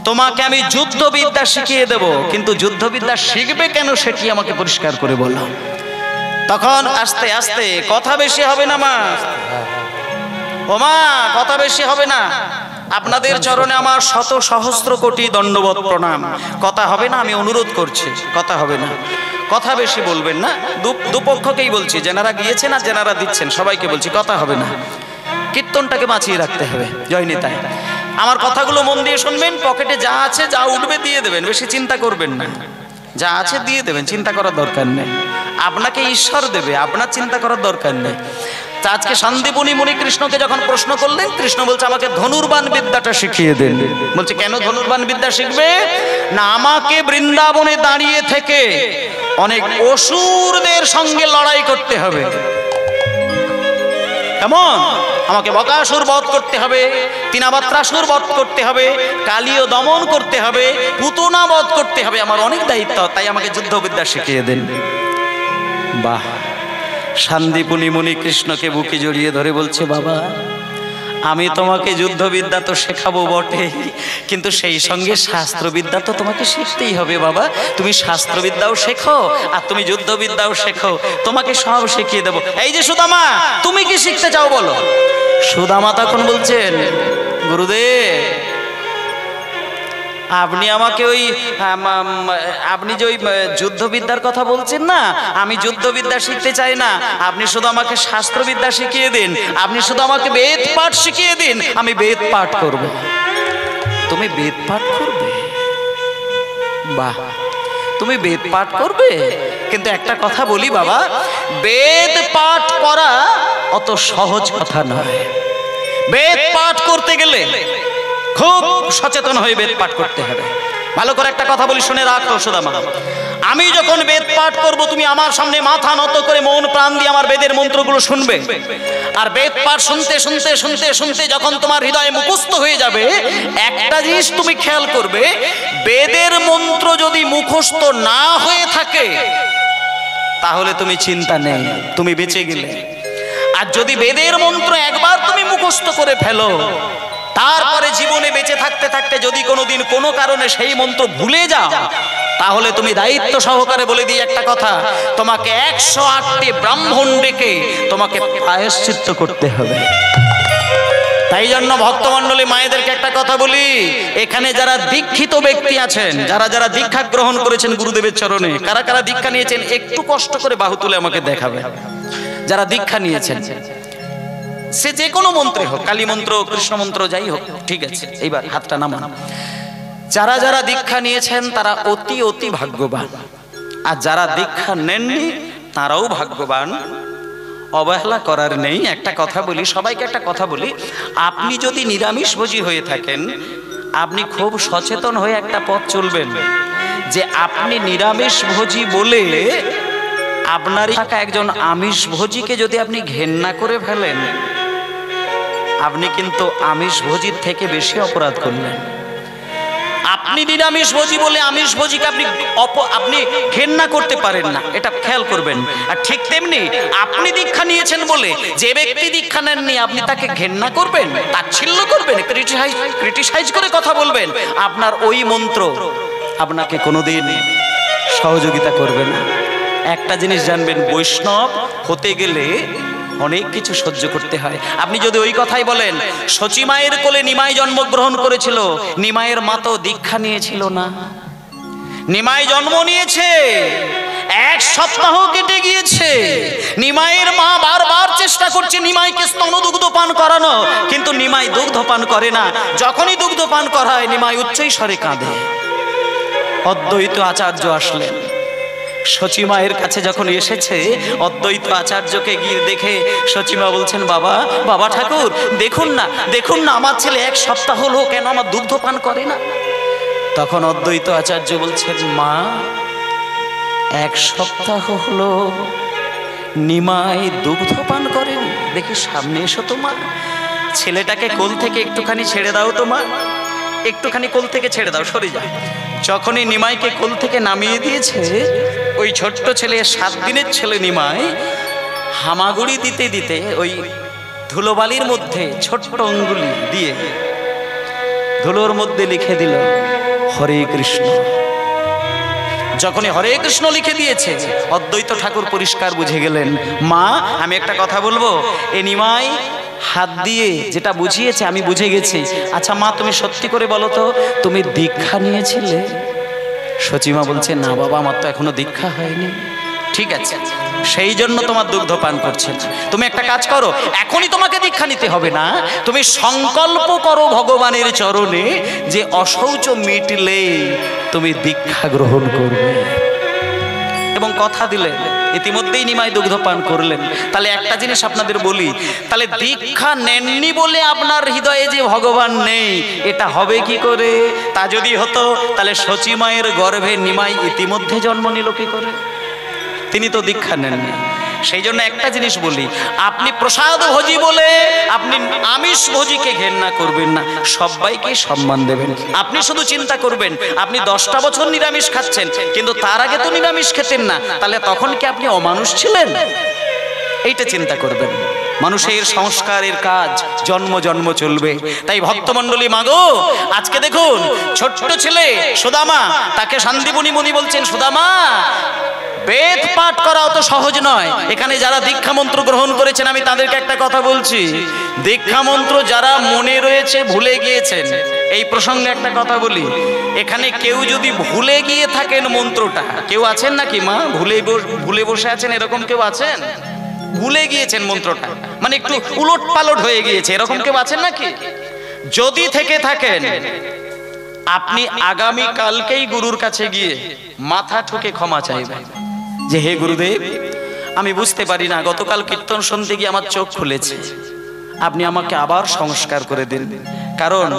তোমাকে আমি যুদ্ধবিদ্যা শিখিয়ে দেব, কিন্তু যুদ্ধবিদ্যা শিখবে কেন সেটি আমাকে পরিষ্কার করে বলো। তখন আস্তে আস্তে, কথা বেশি হবে না মা, ওমা কথা বেশি হবে না, আপনাদের চরণে আমার শত সহস্র কোটি দণ্ডবত প্রণাম। কথা হবে না, আমি অনুরোধ করছি, কথা হবে না, কথা বেশি বলবেন না। দুপক্ষকেই বলছি, যেনারা গিয়েছেন আর যেনারা দিচ্ছেন সবাইকে বলছি, কথা হবে না, কীর্তনটাকে বাঁচিয়ে রাখতে হবে। জয় নিতাই। আমার কথাগুলো মন দিয়ে শুনবেন, পকেটে যা আছে যা উঠবে দিয়ে দেবেন, বেশি চিন্তা করবেন না, যা আছে দিয়ে দেবেন, চিন্তা করার দরকার নেই। আপনাকে ঈশ্বর দেবে, আপনার চিন্তা করার দরকার নেই। তা আজকে শান্তিপুনি মুনি কৃষ্ণকে যখন প্রশ্ন করলেন, কৃষ্ণ বলছে আমাকে ধনুর্বাণ বিদ্যাটা শিখিয়ে দেন। বলছে কেন ধনুর্বাণ বিদ্যা শিখবে? না, আমাকে বৃন্দাবনে দাঁড়িয়ে থেকে অনেক অসুরদের সঙ্গে লড়াই করতে হবে। কেমন? আমাকে বকাসুর বধ করতে হবে, তিনাবাত্রাসুর বধ করতে হবে, কালীয় দমন করতে হবে, পুতনা বধ করতে হবে, আমার অনেক দায়িত্ব, তাই আমাকে যুদ্ধবিদ্যা শিখিয়ে দেন। বাহ! শান্তিপুনি মুনি কৃষ্ণকে বুকে জড়িয়ে ধরে বলছে, বাবা আমি তোমাকে যুদ্ধবিদ্যা তো শেখাবো বটে, কিন্তু সেই সঙ্গে শাস্ত্রবিদ্যা তো তোমাকে শিখতেই হবে বাবা। তুমি শাস্ত্রবিদ্যাও শেখো আর তুমি যুদ্ধবিদ্যাও শেখো, তোমাকে সব শিখিয়ে দেবো। এই যে সুদামা, তুমি কি শিখতে চাও বলো? সুদামা তখন বলছেন, গুরুদেব আপনি আমাকে আপনি যে ওই যুদ্ধবিদ্যার কথা বলছেন না, আমি যুদ্ধবিদ্যা শিখতে চাই না, আপনি শুধু আমাকে শাস্ত্রবিদ্যা শিখিয়ে দিন, আপনি শুধু আমাকে বেদ পাঠ শিখিয়ে দিন, আমি বেদ পাঠ করব। তুমি বেদ পাঠ করবে? বাহ, তুমি বেদ পাঠ করবে, কিন্তু একটা কথা বলি বাবা, বেদ পাঠ করা অত সহজ কথা নয়। বেদ পাঠ করতে গেলে খুব সচেতন হয়ে বেদ পাঠ করতে হবে। ভালো করে একটা কথা বলি, শুনে রাখো সুদামা, আমি যখন বেদ পাঠ করব, তুমি আমার সামনে মাথা নত করে মন প্রাণ দিয়ে আমার বেদের মন্ত্রগুলো শুনবে। আর বেদ পাঠ শুনতে শুনতে শুনতে শুনতে যখন তোমার হৃদয়ে মুখস্থ হয়ে যাবে, একটা জিনিস তুমি খেয়াল করবে, বেদের মন্ত্র যদি মুখস্থ না হয়ে থাকে তাহলে তুমি চিন্তা নেই, তুমি বেঁচে গেলে। আর যদি বেদের মন্ত্র একবার তুমি মুখস্থ করে ফেলো, তারপরে জীবনে বেঁচে থাকতে থাকতে যদি কোনোদিন কোনো কারণে সেই মন্ত্র ভুলে যাও, তাহলে তুমি দায়িত্ব সহকারে বলে দিই একটা কথা, তোমাকে 108টি ব্রাহ্মণ ডেকে তোমাকে প্রায়শ্চিত্ত করতে হবে। তাই জন্য ভক্তমণ্ডলী মায়েদেরকে একটা কথা বলি, এখানে যারা দীক্ষিত ব্যক্তি আছেন, যারা যারা দীক্ষা গ্রহণ করেছেন গুরুদেবের চরণে, কারা কারা দীক্ষা নিয়েছেন একটু কষ্ট করে বাহু তুলে আমাকে দেখাবে। যারা দীক্ষা নিয়েছেন, সে যে কোনো মন্ত্রে হোক, কালী মন্ত্র, কৃষ্ণ মন্ত্র, যাই হোক, ঠিক আছে, এইবার হাতটা নামান। যারা যারা দীক্ষা নিয়েছেন তারা অতি অতি ভাগ্যবান, আর যারা দীক্ষা নেননি তারাও ভাগ্যবান, অবহেলা করার নেই। একটা কথা বলি, সবাইকে একটা কথা বলি, আপনি যদি নিরামিষভোজী হয়ে থাকেন, আপনি খুব সচেতন হয়ে একটা পথ চলবেন, যে আপনি নিরামিষভোজী বলে আপনার থাকা একজন আমিষভোজীকে যদি আপনি ঘেন্না করে ফেলেন, আপনি কিন্তু আমিষভোজীর থেকে বেশি অপরাধ করলেন। আপনি নিরামিষভোজী বলে আমিষভোজীকে আপনি ঘেন্না করতে পারেন না, এটা খেয়াল করবেন। আর ঠিক তেমনি আপনি দীক্ষা নিয়েছেন বলে যে ব্যক্তি দীক্ষা নেননি আপনি তাকে ঘেন্না করবেন, তাচ্ছিল্য করবেন, ক্রিটিসাইজ করে কথা বলবেন, আপনার ওই মন্ত্র আপনাকে কোনোদিন সহযোগিতা করবে না। একটা জিনিস জানবেন, বৈষ্ণব হতে গেলে অনেক কিছু সহ্য করতে হয়। আপনি যদি ওই কথাই বলেন, সচিমায়ের কোলে নিমাই জন্মগ্রহণ করেছিল, নিমাইয়ের মা তো দীক্ষা নিয়েছিল না, নিমাই জন্ম নিয়েছে, 1 সপ্তাহ কেটে গিয়েছে, নিমাইয়ের মা বারবার চেষ্টা করছে নিমাইকে স্তনদুগ্ধ পান করানো, কিন্তু নিমাই দুগ্ধ পান করে না। যখনই দুগ্ধ পান করায় নিমাই উচ্চৈঃস্বরে কাঁদে। অদ্বৈত আচার্য আসলেন, সচিমায়ের কাছে যখন এসেছে, অদ্বৈত আচার্যকে গিয়ে দেখে সচিমা বলছেন, বাবা বাবা ঠাকুর, দেখুন না দেখুন না, আমার ছেলে 1 সপ্তাহ হলো কেন আমার দুগ্ধ পান করে না। তখন অদ্বৈত আচার্য বলছেন, মা 1 সপ্তাহ হলো নিমাই দুগ্ধ পান করেনি, দেখি সামনে এসো তো মা, ছেলেটাকে কোল থেকে একটুখানি ছেড়ে দাও তো মা, একটুখানি কোল থেকে ছেড়ে দাও, সরে যাও। যখনই নিমাইকে কোল থেকে নামিয়ে দিয়েছে, ওই ছোট্ট ছেলে, 7 দিনের ছেলে নিমাই, হামাগুড়ি দিতে দিতে ওই ধুলোবালির মধ্যে ছোট্ট অঙ্গুলি দিয়ে ধুলোর মধ্যে লিখে দিল হরে কৃষ্ণ। যখনই হরে কৃষ্ণ লিখে দিয়েছে, অদ্বৈত ঠাকুর পরিষ্কার বুঝে গেলেন, মা আমি একটা কথা বলবো। এ নিমাই হাত দিয়ে যেটা বুঝিয়েছে আমি বুঝে গেছি। আচ্ছা মা, তুমি সত্যি করে বলো তো, তুমি দীক্ষা নিয়েছিলে? সচিমা বলছে, না বাবা, আমার তো এখনো দীক্ষা হয়নি। ঠিক আছে, সেই জন্য তোমার দুগ্ধ পান করছে না। তুমি একটা কাজ করো, এখনই তোমাকে দীক্ষা নিতে হবে না, তুমি সংকল্প করো ভগবানের চরণে যে অশৌচ মিটলে তুমি দীক্ষা গ্রহণ করবে। এবং কথা দিলেন, ইতিমধ্যেই নিমাই দুগ্ধ পান করলেন। তাহলে একটা জিনিস আপনাদের বলি, তাহলে দীক্ষা নেননি বলে আপনার হৃদয়ে যে ভগবান নেই, এটা হবে কি করে? তা যদি হতো তাহলে সচিমায়ের গর্ভে নিমাই ইতিমধ্যে জন্ম নিল কি করে? তিনি তো দীক্ষা নেননি। সেই জন্য একটা জিনিস বলি, আপনি প্রসাদ ভোজি বলে আপনি আমিষ ভোজিকে ঘেন্না করবেন না, সবাইকে সম্মান দেবেন। আপনি শুধু চিন্তা করবেন, আপনি 10টা বছর নিরামিষ খাচ্ছেন, কিন্তু তার আগে তো নিরামিষ খেতেন না, তাহলে তখন কি আপনি অমানুষ ছিলেন? এইটা চিন্তা করবেন। মানুষের সংস্কারের কাজ জন্ম জন্ম চলবে। তাই ভক্তমণ্ডলী, মাগো আজকে দেখুন ছোট্ট ছেলে সুদামা, তাকে শান্তিপুনি মুনি বলছেন, সুদামা বেদ পাঠ করা অত সহজ নয়। এখানে যারা দীক্ষা মন্ত্র গ্রহণ করেছেন, আমি তাদেরকে একটা কথা বলছি, দীক্ষা মন্ত্র যারা মনে রয়েছে ভুলে গিয়েছেন, এই প্রসঙ্গে একটা কথা বলি, এখানে কেউ যদি ভুলে গিয়ে থাকেন মন্ত্রটা, কেউ আছেন নাকি মা ভুলে বসে আছেন? এরকম কেউ আছেন? ভুলে গিয়েছেন মন্ত্রটা, মানে একটু উলট পালট হয়ে গিয়েছে, এরকম কেউ আছেন নাকি? যদি থেকে থাকেন, আপনি আগামী কালকেই গুরুর কাছে গিয়ে মাথা ঠুকে ক্ষমা চাইবেন যে হে গুরুদেব, আমি বুঝতে পারি না, গতকাল কীর্তন শুনতে গিয়ে আমার চোখ খুলেছে, আপনি আমাকে আবার সংস্কার করে দিন। কারণ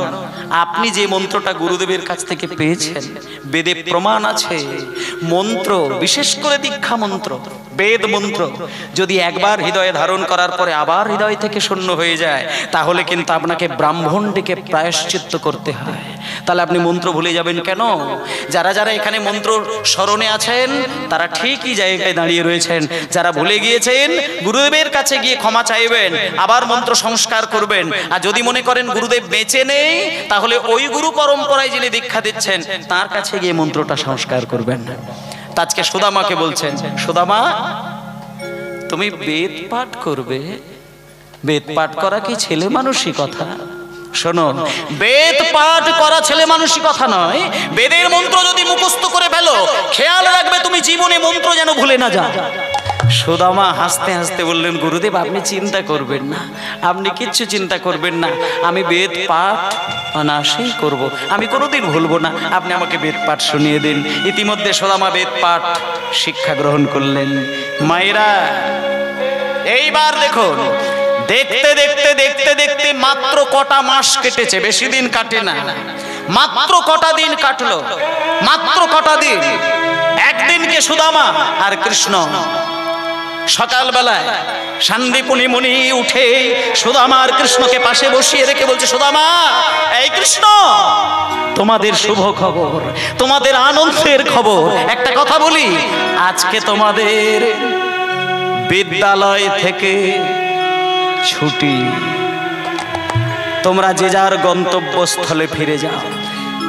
আপনি যে মন্ত্রটা গুরুদেবের কাছ থেকে পেয়েছেন, বেদে প্রমাণ আছে, মন্ত্র বিশেষ করে দীক্ষা মন্ত্র, বেদ মন্ত্র যদি একবার হৃদয়ে ধারণ করার পরে আবার হৃদয় থেকে শূন্য হয়ে যায়, তাহলে কিন্তু আপনাকে ব্রাহ্মণ ডেকে প্রায়শ্চিত্ত করতে হয়। তাহলে আপনি মন্ত্র ভুলে যাবেন কেন? যারা যারা এখানে মন্ত্র স্মরণে আছেন তারা ঠিকই জায়গায় দাঁড়িয়ে রয়েছেন। যারা ভুলে গিয়েছেন, গুরুদেবের কাছে গিয়ে ক্ষমা চাইবেন, আবার মন্ত্র সংস্কার করবেন। আর যদি মনে করেন গুরুদেব বেঁচে নেই, তাহলে ওই গুরু পরম্পরায় যিনি দীক্ষা দিচ্ছেন তার কাছে গিয়ে মন্ত্রটা সংস্কার করবেন। আজকে সুদামাকে বলছেন, সুদামা তুমি বেদ পাঠ করবে। বেদ পাঠ করা কি ছেলে মানুষই কথা? শোনো, বেদ পাঠ করা ছেলে মানুষই কথা নয়। বেদের মন্ত্র যদি মুখস্থ করে ফেলো, খেয়াল রাখবে তুমি জীবনে মন্ত্র যেন ভুলে না যাও। সুদামা হাসতে হাসতে বললেন, গুরুদেব আপনি চিন্তা করবেন না, আপনি কিচ্ছু চিন্তা করবেন না, আমি বেদ পাঠ অনায়াসেই করব, আমি কোনোদিন ভুলবো না, আপনি আমাকে বেদ পাঠ শুনিয়ে দিন। ইতিমধ্যে সুদামা বেদ পাঠ শিক্ষা গ্রহণ করলেন। মায়েরা এইবার দেখুন, দেখতে দেখতে দেখতে দেখতে মাত্র কটা মাস কেটেছে, বেশি দিন কাটে না, মাত্র কটা দিন কাটলো, মাত্র কটা দিন। একদিনকে সুদামা আর কৃষ্ণ সকালবেলায় শান্তিপুনি মুনি উঠে সুদামা আর কৃষ্ণকে পাশে বসিয়ে রেখে বলছে, সুদামা এই কৃষ্ণ, তোমাদের শুভ খবর, তোমাদের আনন্দের খবর। একটা কথা বলি, আজকে তোমাদের বিদ্যালয় থেকে ছুটি, তোমরা যে যার গন্তব্যস্থলে ফিরে যাও।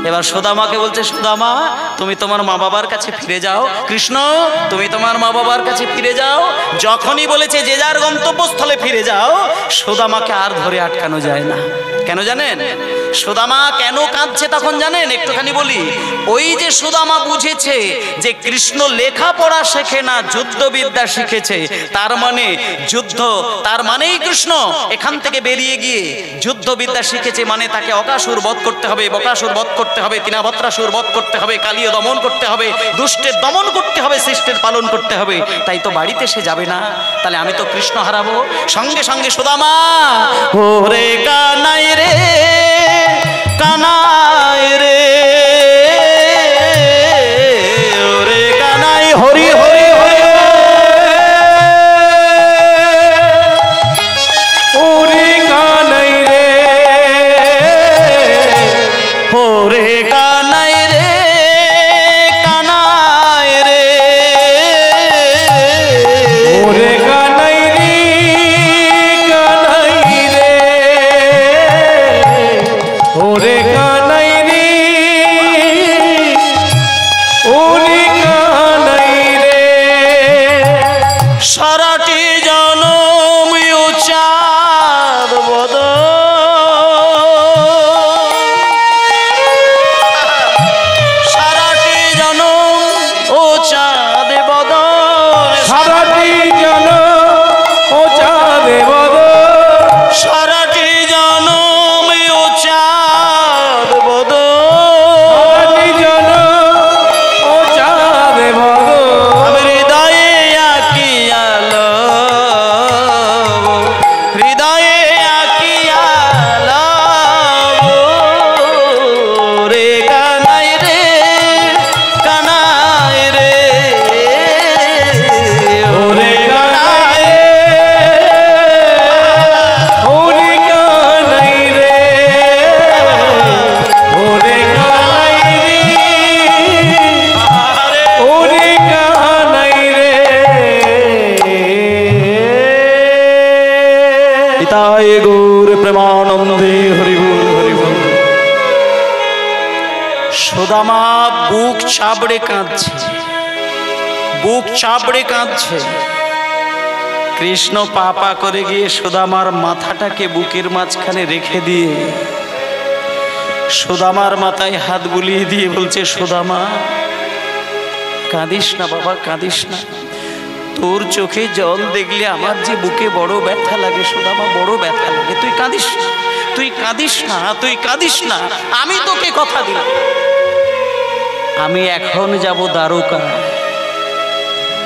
এবার সুদামাকে বলছে, সুদামা তুমি তোমার মা বাবার কাছে ফিরে যাও, কৃষ্ণ তুমি তোমার মা বাবার কাছে ফিরে যাও। যখনই বলেছে যে যার গন্তব্যস্থলে ফিরে যাও, সুদামাকে আর ধরে আটকানো যায় না। কেন জানেন সুদামা কেন কাঁদছে তখন? জানেন, একটুখানি বলি। ওই যে সুদামা বুঝেছে যে কৃষ্ণ লেখাপড়া শেখে না, যুদ্ধবিদ্যা শিখেছে, তার মানে যুদ্ধ, তার মানেই কৃষ্ণ এখান থেকে বেরিয়ে গিয়ে যুদ্ধবিদ্যা শিখেছে, মানে তাকে অকাসুর বধ করতে হবে, বকাসুর বধ করতে হবে, তিনাবত্রাসুর বধ করতে হবে, কালীয় দমন করতে হবে, দুষ্টের দমন করতে হবে, শিষ্টের পালন করতে হবে। তাই তো বাড়িতে সে যাবে না, তাহলে আমি তো কৃষ্ণ হারাবো। সঙ্গে সঙ্গে সুদামা, ওরে কানাই রে কানাই রে, ওরে কানাই হরি হরি হরি, ওরে কানাই রে, রে কানাই রে কানাই রে ওরে কানাই রে কানাই রে ওরে কানাই রে ওরে কানাই রে সারাটি জনম চাঁদ বদন সারাটি জনম ও চাঁদ বদন সারাটি জন ও চাঁদে বদন সারাটি জনম ও চাঁদ বদন সারাটি জন ও চাঁদে বদন আমি হৃদয়ে আঁকিয়ালো হৃদয়ে আঁকিয়ালো রে কানাই রে কানাই রে ওরে কানাই ওরে কানাই রে ওরে কানাই রে ওরে কানাই রে পিতায় গৌর প্রেমানন্দে হরিবুল হরিবুল। সুদামা বুক চাপড়ে কাঁদছে, বুক চাপড়ে কাঁদছে। কৃষ্ণ পাপা করে গিয়ে সুদামার মাথাটাকে বুকের মাঝখানে রেখে দিয়ে সুদামার মাথায় হাত বুলিয়ে দিয়ে বলছে, সুদামা কাঁদিস না বাবা, কাঁদিস না। তোর চোখে জল দেখলে আমার যে বুকে বড় ব্যথা লাগে সুদামা, বড় ব্যথা লাগে। তুই কাঁদিস না, তুই কাঁদিস না, তুই কাঁদিস না। আমি তোকে কথা দিলাম, আমি এখন যাব দ্বারকা,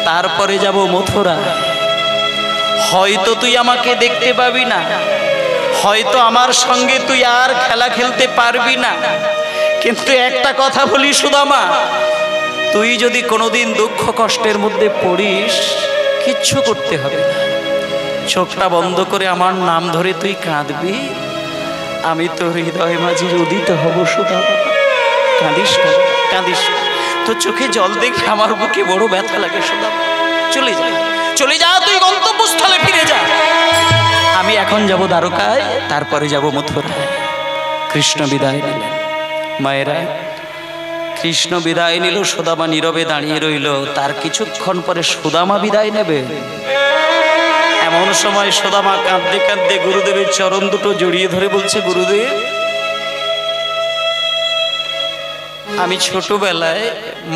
তারপরে যাব মথুরা। হয়তো তুই আমাকে দেখতে পাবি না, হয়তো আমার সঙ্গে তুই আর খেলা খেলতে পারবি না, কিন্তু একটা কথা বলি সুদামা, তুই যদি কোনোদিন দুঃখ কষ্টের মধ্যে পড়িস, কিচ্ছু করতে হবে না। চোখটা বন্ধ করে আমার নাম ধরে তুই কাঁদবি, আমি তোর হৃদয় মাঝে উদিত হব সুদামা। কাঁদিস না, কাঁদিস না। তোর চোখে জল দেখে আমার বুকে বড় ব্যথা লাগে সুদামা। চলে যা, চলে যা, তুই গন্তব্যস্থলে ফিরে যা। আমি এখন যাব দ্বারকায়, তারপরে যাব মথুরায়। কৃষ্ণ বিদায় নিলেন। মায়েরা, কৃষ্ণ বিদায় নিল, সুদামা নীরবে দাঁড়িয়ে রইল। তার কিছুক্ষণ পরে সুদামা বিদায় নেবে। এমন সময় সুদামা কাঁদতে কাঁদতে গুরুদেবের চরণ দুটো জড়িয়ে ধরে বলছে, গুরুদেব, আমি ছোটবেলায়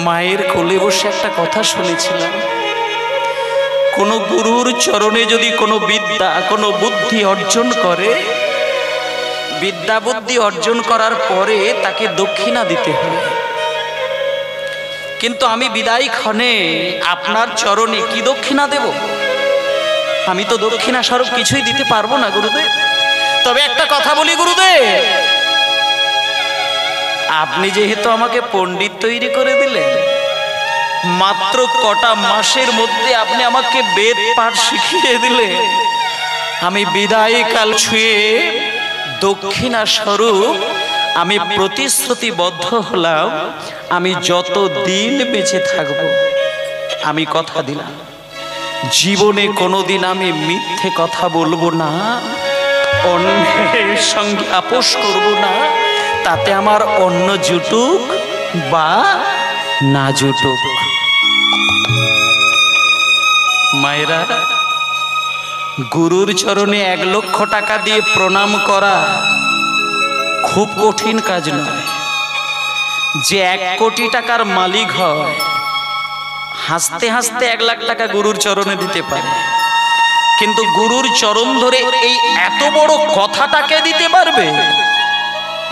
মায়ের কোলে বসে একটা কথা শুনেছিলাম, কোন গুরুর চরণে যদি কোনো বিদ্যা, কোনো বুদ্ধি অর্জন করে, বিদ্যা বুদ্ধি অর্জন করার পরে তাকে দক্ষিণা দিতে হয়। কিন্তু আমি বিদায় ক্ষণে আপনার চরণে কি দক্ষিণা দেব? আমি তো দক্ষিণা স্বরূপ কিছুই দিতে পারবো না গুরুদেব। তবে একটা কথা বলি গুরুদেব, আপনি যেহেতু আমাকে পণ্ডিত তৈরি করে দিলেন, মাত্র কটা মাসের মধ্যে আপনি আমাকে বেদ পাঠ শিখিয়ে দিলেন, আমি বিদায় কাল ছুঁয়ে দক্ষিণা স্বরূপ আমি প্রতিশ্রুতিবদ্ধ হলাম, আমি যত দিন বেঁচে থাকব, আমি কথা দিলাম জীবনে কোনোদিন আমি মিথ্যে কথা বলবো না, অন্যের সঙ্গে আপোষ করব না, তাতে আমার অন্য জুটুক বা না জুটুক। মায়েরা, গুরুর চরণে 1 লক্ষ টাকা দিয়ে প্রণাম করা খুব কঠিন কাজ নয়। যে 1 কোটি টাকার মালিক হয়, হাসতে হাসতে 1 লাখ টাকা গুরুর চরণে দিতে পারে, কিন্তু গুরুর চরণ ধরে এই এত বড় কথাটাকে দিতে পারবে?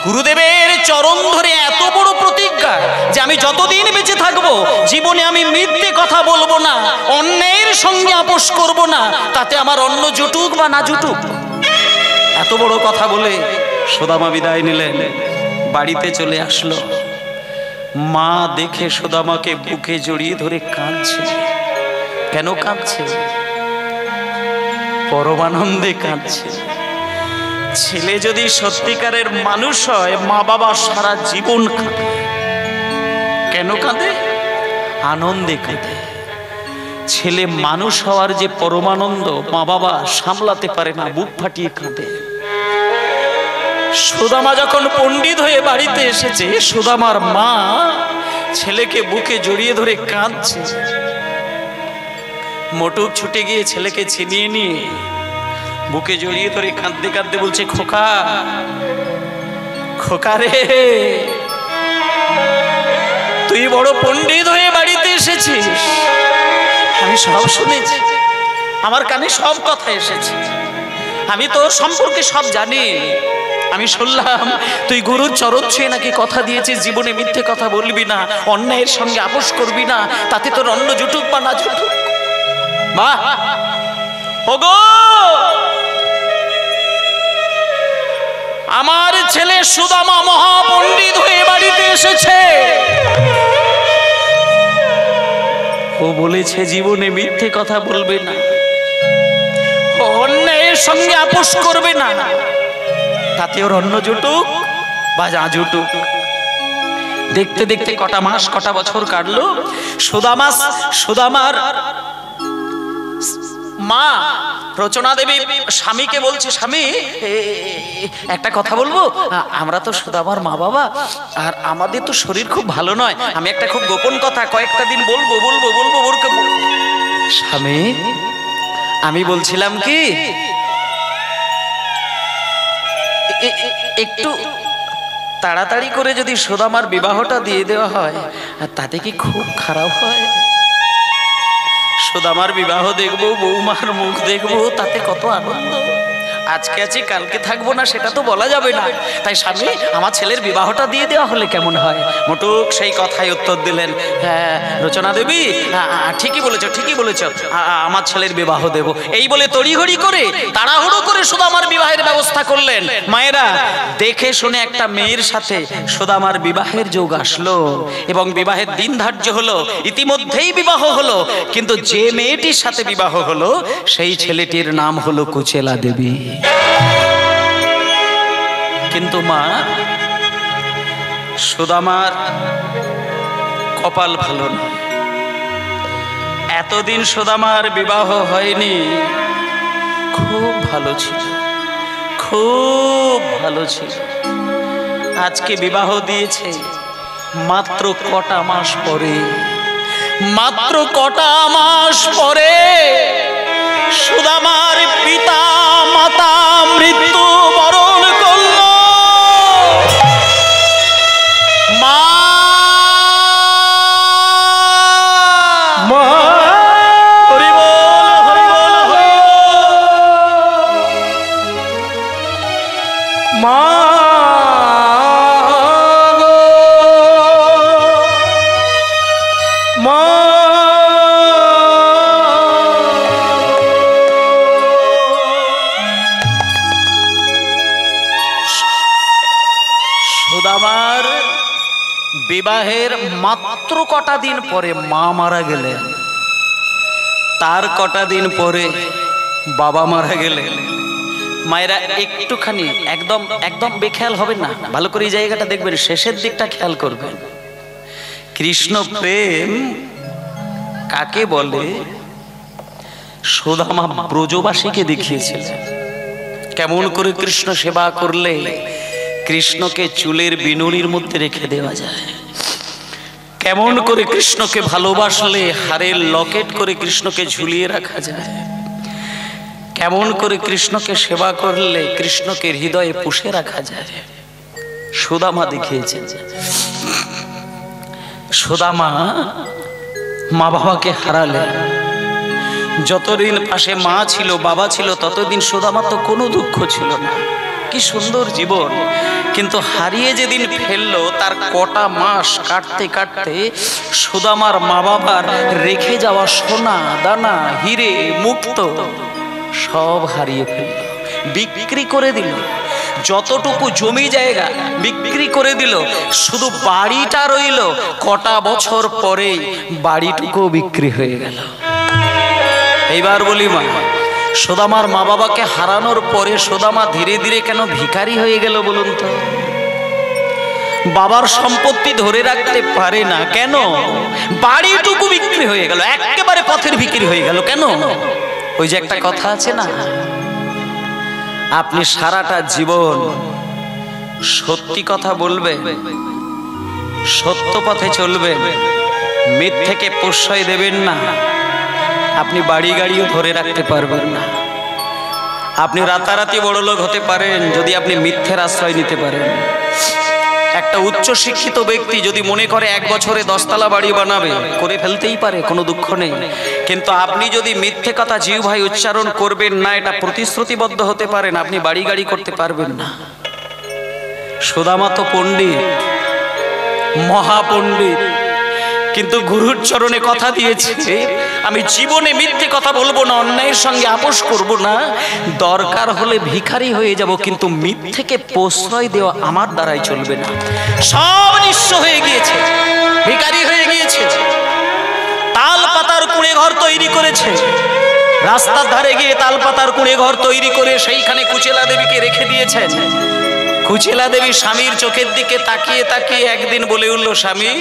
গুরুদেবের চরণ ধরে এত বড় প্রতিজ্ঞা যে আমি যতদিন বেঁচে থাকবো জীবনে আমি মিথ্যে কথা বলবো না, অন্যের সঙ্গে আপোষ করব না, তাতে আমার অন্য জুটুক বা না জুটুক। এত বড় কথা বলে সুদামা বিদায় নিলেন, বাড়িতে চলে আসলো। মা দেখে সুদামাকে বুকে জড়িয়ে ধরে কাঁদছে। কেন কাঁদছে? পরমানন্দে কাঁদছে। ছেলে যদি সত্যিকারের মানুষ হয়, মা বাবা সারা জীবন কাঁদে। কেন কাঁদে? আনন্দে কাঁদে। ছেলে মানুষ হওয়ার যে পরমানন্দ মা বাবা সামলাতে পারে না, বুক ফাটিয়ে কাঁদে। সুদামা যখন পণ্ডিত হয়ে বাড়িতে এসেছে, সুদামার মা ছেলেকে বুকে জড়িয়ে ধরে কাঁদছে। মোটুক ছুটে গিয়ে ছেলেকে ছিনিয়ে নিয়ে বুকে জড়িয়ে ধরে কাঁদতে কাঁদতে বলছে, খোকা, খোকা রে, তুই বড় পণ্ডিত হয়ে বাড়িতে এসেছিস, আমি সব শুনেছি, আমার কানে সব কথা এসেছে, আমি তোর সম্পর্কে সব জানি। আমি শুনলাম তুই গুরুর চরণ ছুঁয়ে নাকি কথা দিয়েছিস, জীবনে মিথ্যে কথা বলবি না, অন্যায়ের সঙ্গে আপোষ করবি না, তাতে তোর অন্ন জুটুক বা না জুটুক। বাহ! ওগো, আমার ছেলে সুদামা মহাপণ্ডিত হয়ে বাড়িতে এসেছে। ও বলেছে জীবনে মিথ্যে কথা বলবে না, অন্যায়ের সঙ্গে আপোষ করবে না, তাতে ওর অন্ন জুটুক বা যা জুটুক। দেখতে দেখতে কটা মাস কটা বছর কাটলো। সুদামার মা রচনা দেবী স্বামীকে বলছে, স্বামী একটা কথা বলবো, আমরা তো সুদামার মা বাবা, আর আমাদের তো শরীর খুব ভালো নয়, আমি একটা খুব গোপন কথা কয়েকটা দিন বলবো বলবো বলবো বলবো। স্বামী, আমি বলছিলাম কি, একটু তাড়াতাড়ি করে যদি সুদামার বিবাহটা দিয়ে দেওয়া হয়, তাতে কি খুব খারাপ হয়? সুদামার বিবাহ দেখবো, বৌমার মুখ দেখবো, তাতে কত আনন্দ। আজকে আছি কালকে থাকবো না, সেটা তো বলা যাবে না। তাই স্বামী, আমার ছেলের বিবাহটা দিয়ে দেওয়া হলে কেমন হয়? মোটুক সেই কথাই উত্তর দিলেন, হ্যাঁ রচনা দেবী, ঠিকই বলেছ, ঠিকই বলেছ, আমার ছেলের বিবাহ দেব। এই বলে তড়িঘড়ি করে তাড়াহুড়ো করে সুদামার বিবাহের ব্যবস্থা করলেন। মায়েরা, দেখে শুনে একটা মেয়ের সাথে সুদামার বিবাহের যোগ আসলো এবং বিবাহের দিন ধার্য হলো। ইতিমধ্যেই বিবাহ হলো, কিন্তু যে মেয়েটির সাথে বিবাহ হলো সেই ছেলেটির নাম হলো কুচেলা দেবী। কিন্তু মা, সুদামার কপাল ভালো না। এতদিন সুদামার বিবাহ হয়নি, খুব ভালো ছিল, খুব ভালো ছিল। আজকে বিবাহ দিয়েছে মাত্র কটা মাস পরে, মাত্র কটা মাস পরে সুদামার পিতা মাতা মৃত্যু বরণ করল। মা, হরি বল, হরি বল, হরি মা, মা, সুদামার বিবাহের মাত্র কটা দিন পরে মা মারা গেলেন, তার কটা দিন পরে বাবা মারা গেলেন। মায়েরা একটুখানি একদম একদম বেখেয়াল হবেন না, ভালো করে এই জায়গাটা দেখবেন, শেষের দিকটা খেয়াল করবেন। কৃষ্ণ প্রেম কাকে বলে সুদামা ব্রজবাসীকে দেখিয়েছিলেন। কেমন করে কৃষ্ণ সেবা করলে কৃষ্ণকে চুলের বিনুনির মধ্যে রেখে দেওয়া যায়, কেমন করে কৃষ্ণকে ভালোবাসলে হারের লকেট করে কৃষ্ণকে ঝুলিয়ে রাখা যায়, কেমন করে কৃষ্ণকে সেবা করলে কৃষ্ণকে হৃদয়ে পুষে রাখা যায়, সুদামা দেখিয়েছেন। সুদামা মা বাবাকে হারালেন। যতদিন পাশে মা ছিল, বাবা ছিল, ততদিন সুদামা তো কোনো দুঃখ ছিল না, কি সুন্দর জীবন। কিন্তু হারিয়ে যেদিন ফেললো, তার কটা মাস কাটতে কাটতে সুদামার মা বাবার রেখে যাওয়া সোনা দানা হিরে মুক্ত সব হারিয়ে ফেলল, বিক্রি করে দিল। যতটুকু জমি জায়গা বিক্রি করে দিল, শুধু বাড়িটা রইল। কটা বছর পরে বাড়িটুকু বিক্রি হয়ে গেল। এইবার বলি মা, সুদামার মা বাবাকে হারানোর পরে সুদামা ধীরে ধীরে কেন ভিখারি হয়ে গেল বলুন তো? বাবার সম্পত্তি ধরে রাখতে পারে না কেন? বাড়িটুকু বিক্রি হয়ে গেল, একেবারে পথের ভিখারি হয়ে গেল কেন? ওই যে একটা কথা আছে না, আপনি সারাটা জীবন সত্যি কথা বলবেন, সত্য পথে চলবেন, মিথ্যেকে প্রশ্রয় দেবেন না, আপনি বাড়ি গাড়িও ধরে রাখতে পারবেন না। আপনি রাতারাতি বড়লোক হতে পারেন যদি আপনি মিথ্যের আশ্রয় নিতে পারেন। একটা উচ্চ শিক্ষিত ব্যক্তি যদি মনে করে 1 বছরে 10 তলা বাড়ি বানাবে, করে ফেলতেই পারে, কোনো দুঃখ নেই। কিন্তু আপনি যদি মিথ্যে কথা জিহ্বায় উচ্চারণ করবেন না, এটা প্রতিশ্রুতিবদ্ধ হতে পারেন, আপনি বাড়ি গাড়ি করতে পারবেন না। সুদামা তো পণ্ডিত, মহাপণ্ডিত, কিন্তু গুরুর চরণে কথা দিয়েছে, আমি জীবনে মিথ্যে কথা বলবো না, অন্যায়ের সঙ্গে আপোষ করব না, দরকার হলে ভিখারি হয়ে যাব, কিন্তু মিথ্যেকে প্রশ্রয় দেওয়া আমার দ্বারাই চলবে না। সব নিঃস্ব হয়ে গিয়েছে, ভিখারি হয়ে গিয়েছে, তাল পাতার কুঁড়ে ঘর তৈরি করেছে, রাস্তার ধারে গিয়ে তাল পাতার কুঁড়ে ঘর তৈরি করে সেইখানে কুচেলা দেবীকে রেখে দিয়েছেন। কুচেলা দেবী স্বামীর চোখের দিকে তাকিয়ে তাকিয়ে একদিন বলে উঠল, স্বামী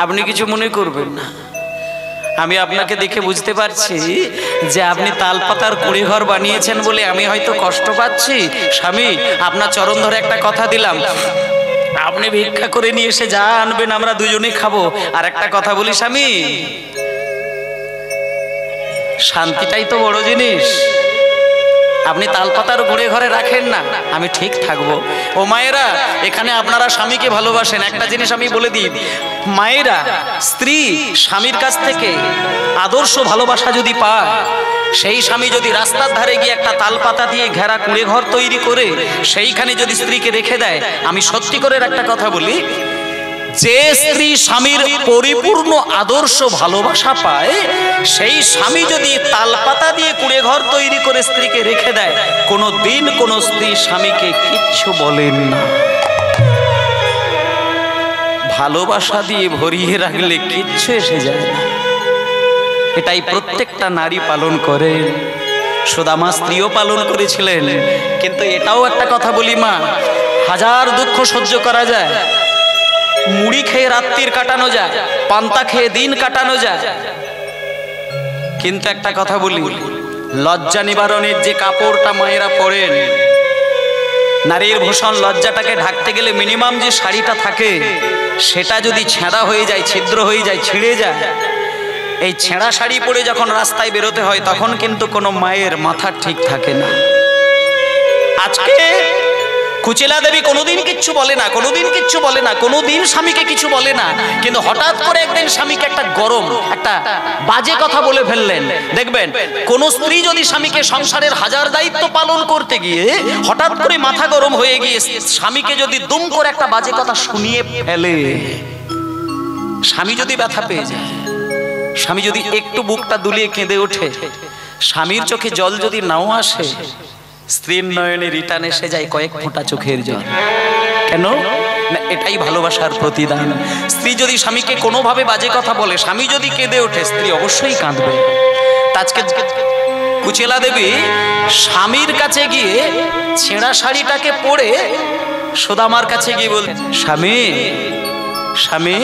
আপনি কিছু মনে করবেন না, আমি আপনাকে দেখে বুঝতে পারছি যে আপনি তালপাতার কুঁড়ে ঘর বানিয়েছেন বলে আমি হয়তো কষ্ট পাচ্ছি। স্বামী আপনার চরণ ধরে একটা কথা দিলাম, আপনি ভিক্ষা করে নিয়ে এসে যা আনবেন আমরা দুজনে খাবো। আর একটা কথা বলি স্বামী, শান্তিটাই তো বড় জিনিস। আপনি তালপাতার কুঁড়ে ঘরে রাখেন না, আমি ঠিক থাকবো। ও মায়েরা, এখানে আপনারা স্বামীকে ভালোবাসেন, একটা জিনিস আমি বলে দিই, মায়েরা স্ত্রী স্বামীর কাছ থেকে আদর্শ ভালোবাসা যদি পায়, সেই স্বামী যদি রাস্তার ধারে গিয়ে একটা তালপাতা দিয়ে ঘেরা কুঁড়ে ঘর তৈরি করে সেইখানে যদি স্ত্রীকে রেখে দেয়, আমি সত্যি করে একটা কথা বলি, যে স্ত্রী স্বামীর পরিপূর্ণ আদর্শ ভালোবাসা পায়, সেই স্বামী যদি তালপাতা দিয়ে কুঁড়ে ঘর তৈরি করে স্ত্রীকে রেখে দেয়, কোনো দিন কোনো স্ত্রী স্বামীকে কিচ্ছু বলেন না। ভালোবাসা দিয়ে ভরিয়ে রাখলে কিচ্ছু এসে যায় না। এটাই প্রত্যেকটা নারী পালন করে, সুদামা স্ত্রীও পালন করেছিলেন। কিন্তু এটাও একটা কথা বলি মা, হাজার দুঃখ সহ্য করা যায়, মুড়ি খেয়ে রাত্রির কাটানো যায়, পান্তা খেয়ে দিন কাটানো যায়, কিন্তু একটা কথা বলি, লজ্জা নিবারণের যে কাপড়টা মায়েরা পরেন, নারীর ভূষণ লজ্জাটাকে ঢাকতে গেলে মিনিমাম যে শাড়িটা থাকে, সেটা যদি ছেঁড়া হয়ে যায়, ছিদ্র হয়ে যায়, ছিঁড়ে যায়, এই ছেঁড়া শাড়ি পরে যখন রাস্তায় বেরোতে হয়, তখন কিন্তু কোনো মায়ের মাথা ঠিক থাকে না। আজকে কুচেলা দেবী কোনোদিন কিচ্ছু বলে না, কোনোদিন কিচ্ছু বলে না, কোনোদিন স্বামীকে কিছু বলে না, কিন্তু হঠাৎ করে একদিন স্বামীকে একটা গরম, একটা বাজে কথা বলে ফেললেন। দেখবেন কোন স্ত্রী যদি স্বামীকে সংসারের হাজার দায়িত্ব পালন করতে গিয়ে হঠাৎ করে মাথা গরম হয়ে গিয়ে স্বামীকে যদি দুম করে একটা বাজে কথা শুনিয়ে ফেলে, স্বামী যদি ব্যথা পেয়ে যায়, স্বামী যদি একটু বুকটা দুলিয়ে কেঁদে ওঠে, স্বামীর চোখে জল যদি নাও আসে, স্ত্রীর নয়নে রিটার্ন এসে যায় কয়েক ফোঁটা চোখের জল। কেন না, এটাই ভালোবাসার প্রতিদান। স্ত্রী যদি স্বামীকে কোনোভাবে বাজে কথা বলে, স্বামী যদি কেঁদে ওঠে, স্ত্রী অবশ্যই কাঁদবে। আজকে কুচেলা দেবী স্বামীর কাছে গিয়ে ছেঁড়া শাড়িটাকে পরে সুদামার কাছে গিয়ে বল, স্বামী স্বামী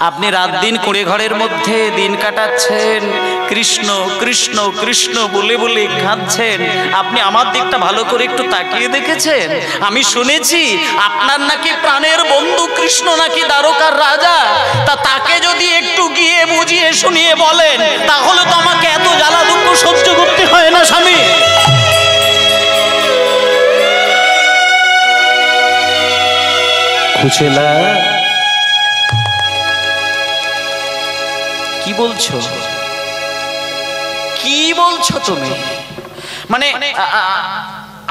আপনি রাত দিন কুঁড়ে ঘরের মধ্যে দিন কাটাচ্ছেন, কৃষ্ণ কৃষ্ণ কৃষ্ণ বলে বলে কাঁদছেন, আপনি আমার দিকটা ভালো করে একটু তাকিয়ে দেখেছেন? আমি শুনেছি আপনার নাকি প্রাণের বন্ধু কৃষ্ণ নাকি দ্বারকার রাজা, তা তাকে যদি একটু গিয়ে বুঝিয়ে শুনিয়ে বলেন, তাহলে তো আমাকে এত জ্বালা দুঃখ সহ্য করতে হয় না স্বামী। কুচেলা কি বলছো, কি বলছো তুমি? মানে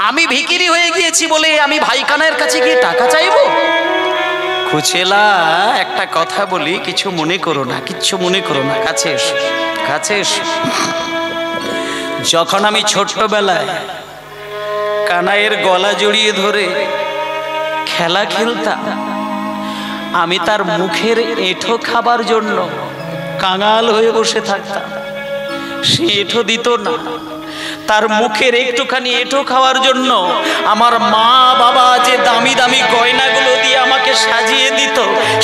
আমি ভিখিরি হয়ে গিয়েছি বলে আমি ভাইকানের কাছে গিয়ে টাকা চাইবো? কুচেলা একটা কথা বলি, কিছু মনে করো না, কিচ্ছু মনে করো না, কাছে এসো, কাছে এসো। যখন আমি ছোট্টবেলায় কানাইয়ের গলা জড়িয়ে ধরে খেলা খেলতাম, আমি তার মুখের এঁঠো খাবার জন্য কাঙাল হয়ে বসে থাকতাম। সে এঁঠো দিত না। তার মুখের একটুখানি এঁঠো খাওয়ার জন্য আমার মা বাবা যে দামি দামি গয়নাগুলো দিয়ে আমাকে সাজিয়ে দিত,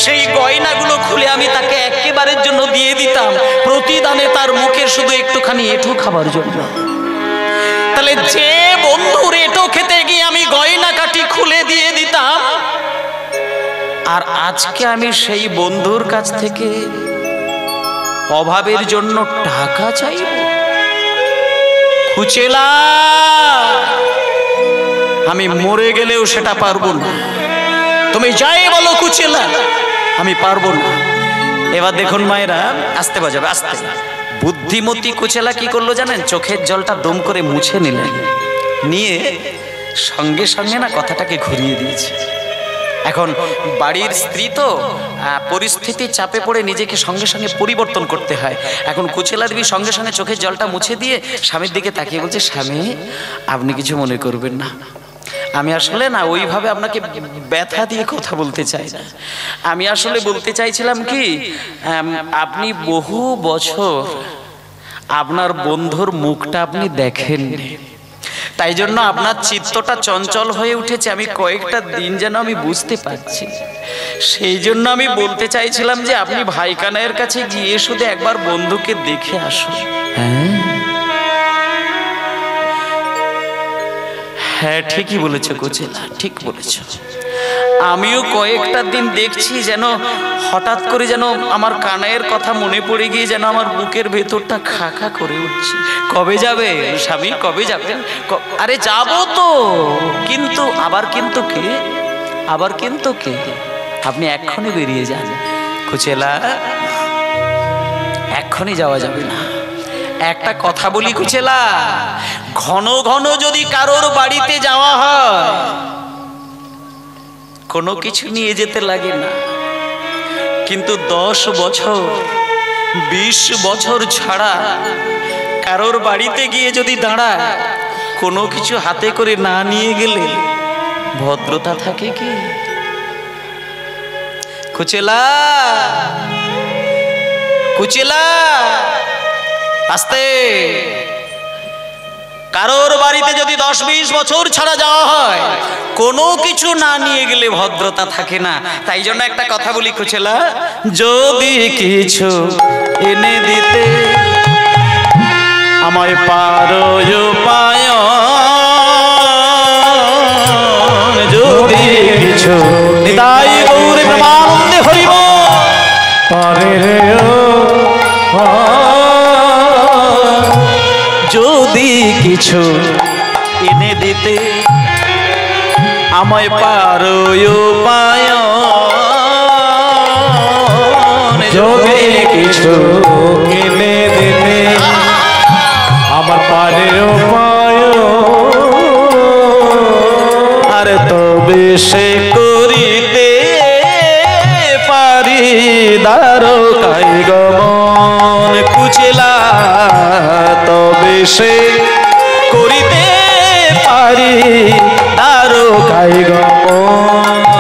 সেই গয়নাগুলো খুলে আমি তাকে একেবারের জন্য দিয়ে দিতাম, প্রতিদানে তার মুখের শুধু একটুখানি এঁঠো খাবার জন্য। তাহলে যে বন্ধুর এঁঠো খেতে গিয়ে আমি গয়না কাটি খুলে দিয়ে দিতাম, আর আজকে আমি সেই বন্ধুর কাছ থেকে অভাবের জন্য টাকা চাইব? কুচেলা, আমি মরে গেলেও সেটা পারবো না। তুমি যাই বলো কুচেলা, আমি পারবো না। এবার দেখুন মায়েরা, আস্তে বাজাবে আস্তে। বুদ্ধিমতী কুচেলা কি করলো জানেন? চোখের জলটা দম করে মুছে নিলেন, নিয়ে সঙ্গে সঙ্গে না কথাটাকে ঘুরিয়ে দিয়েছে। এখন বাড়ির স্ত্রী তো পরিস্থিতির চাপে পড়ে নিজেকে সঙ্গে সঙ্গে পরিবর্তন করতে হয়। এখন কুচেলা দেবী সঙ্গে সঙ্গে চোখের জলটা মুছে দিয়ে স্বামীর দিকে তাকিয়ে বলছে, স্বামী আপনি কিছু মনে করবেন না, আমি আসলে না ওইভাবে আপনাকে ব্যথা দিয়ে কথা বলতে চাই না। আমি আসলে বলতে চাইছিলাম কি, আপনি বহু বছর আপনার বন্ধুর মুখটা আপনি দেখেননি, তাই জন্য আপনার চিত্তটা চঞ্চল হয়ে উঠেছে। আমি কয়েকটা দিন যেন আমি বুঝতে পারছি, সেই জন্য আমি বলতে চাইছিলাম যে আপনি ভাই কানাইয়ের কাছে গিয়ে শুধু একবার বন্ধুকে দেখে আসুন। হ্যাঁ ঠিকই বলেছো কুচেলা, ঠিক বলেছো। আমিও কয়েকটা দিন দেখছি যেন হঠাৎ করে যেন আমার কানাইয়ের কথা মনে পড়ে গিয়ে যেন আমার বুকের ভেতরটা খা খা করে উঠছে। কবে যাবে স্বামী, কবে যাবেন? আরে যাবো তো, কিন্তু আবার কিন্তু কে, আবার কিন্তু কে? আপনি এক্ষুনি বেরিয়ে যান। কুচেলা, এক্ষুনি যাওয়া যাবে না। একটা কথা বলি কুচেলা, ঘন ঘন যদি কারোর বাড়িতে যাওয়া হয়, কোনো কিছু নিয়ে যেতে লাগে না, কিন্তু 10 বছর 20 বছর ছাড়া কারোর বাড়িতে গিয়ে যদি দাঁড়ায়, কোনো কিছু হাতে করে না নিয়ে গেলে ভদ্রতা থাকে কি? কুচেলা, কুচেলা আস্তে। কারোর বাড়িতে যদি 10-20 বছর ছাড়া যাওয়া হয়, কোনো কিছু না নিয়ে গেলে ভদ্রতা থাকে না। তাই জন্য একটা কথা বলি কুচেলা, যদি কিছু এনে দিতে আমায় পারো উপায়, যদি কিছু নিতাই গৌরে প্রেমানন্দে হরিব পারে রে, যদি কিছু এনে দিতে আমায় পারো উপায়, যদি কিছু এনে দিতে আমার পারে উপায়, আর তবে সে করিতে পারি দ্বারকাই গমন। কুচেলা, তবে সে করিতে পারি দ্বারকাই গমন।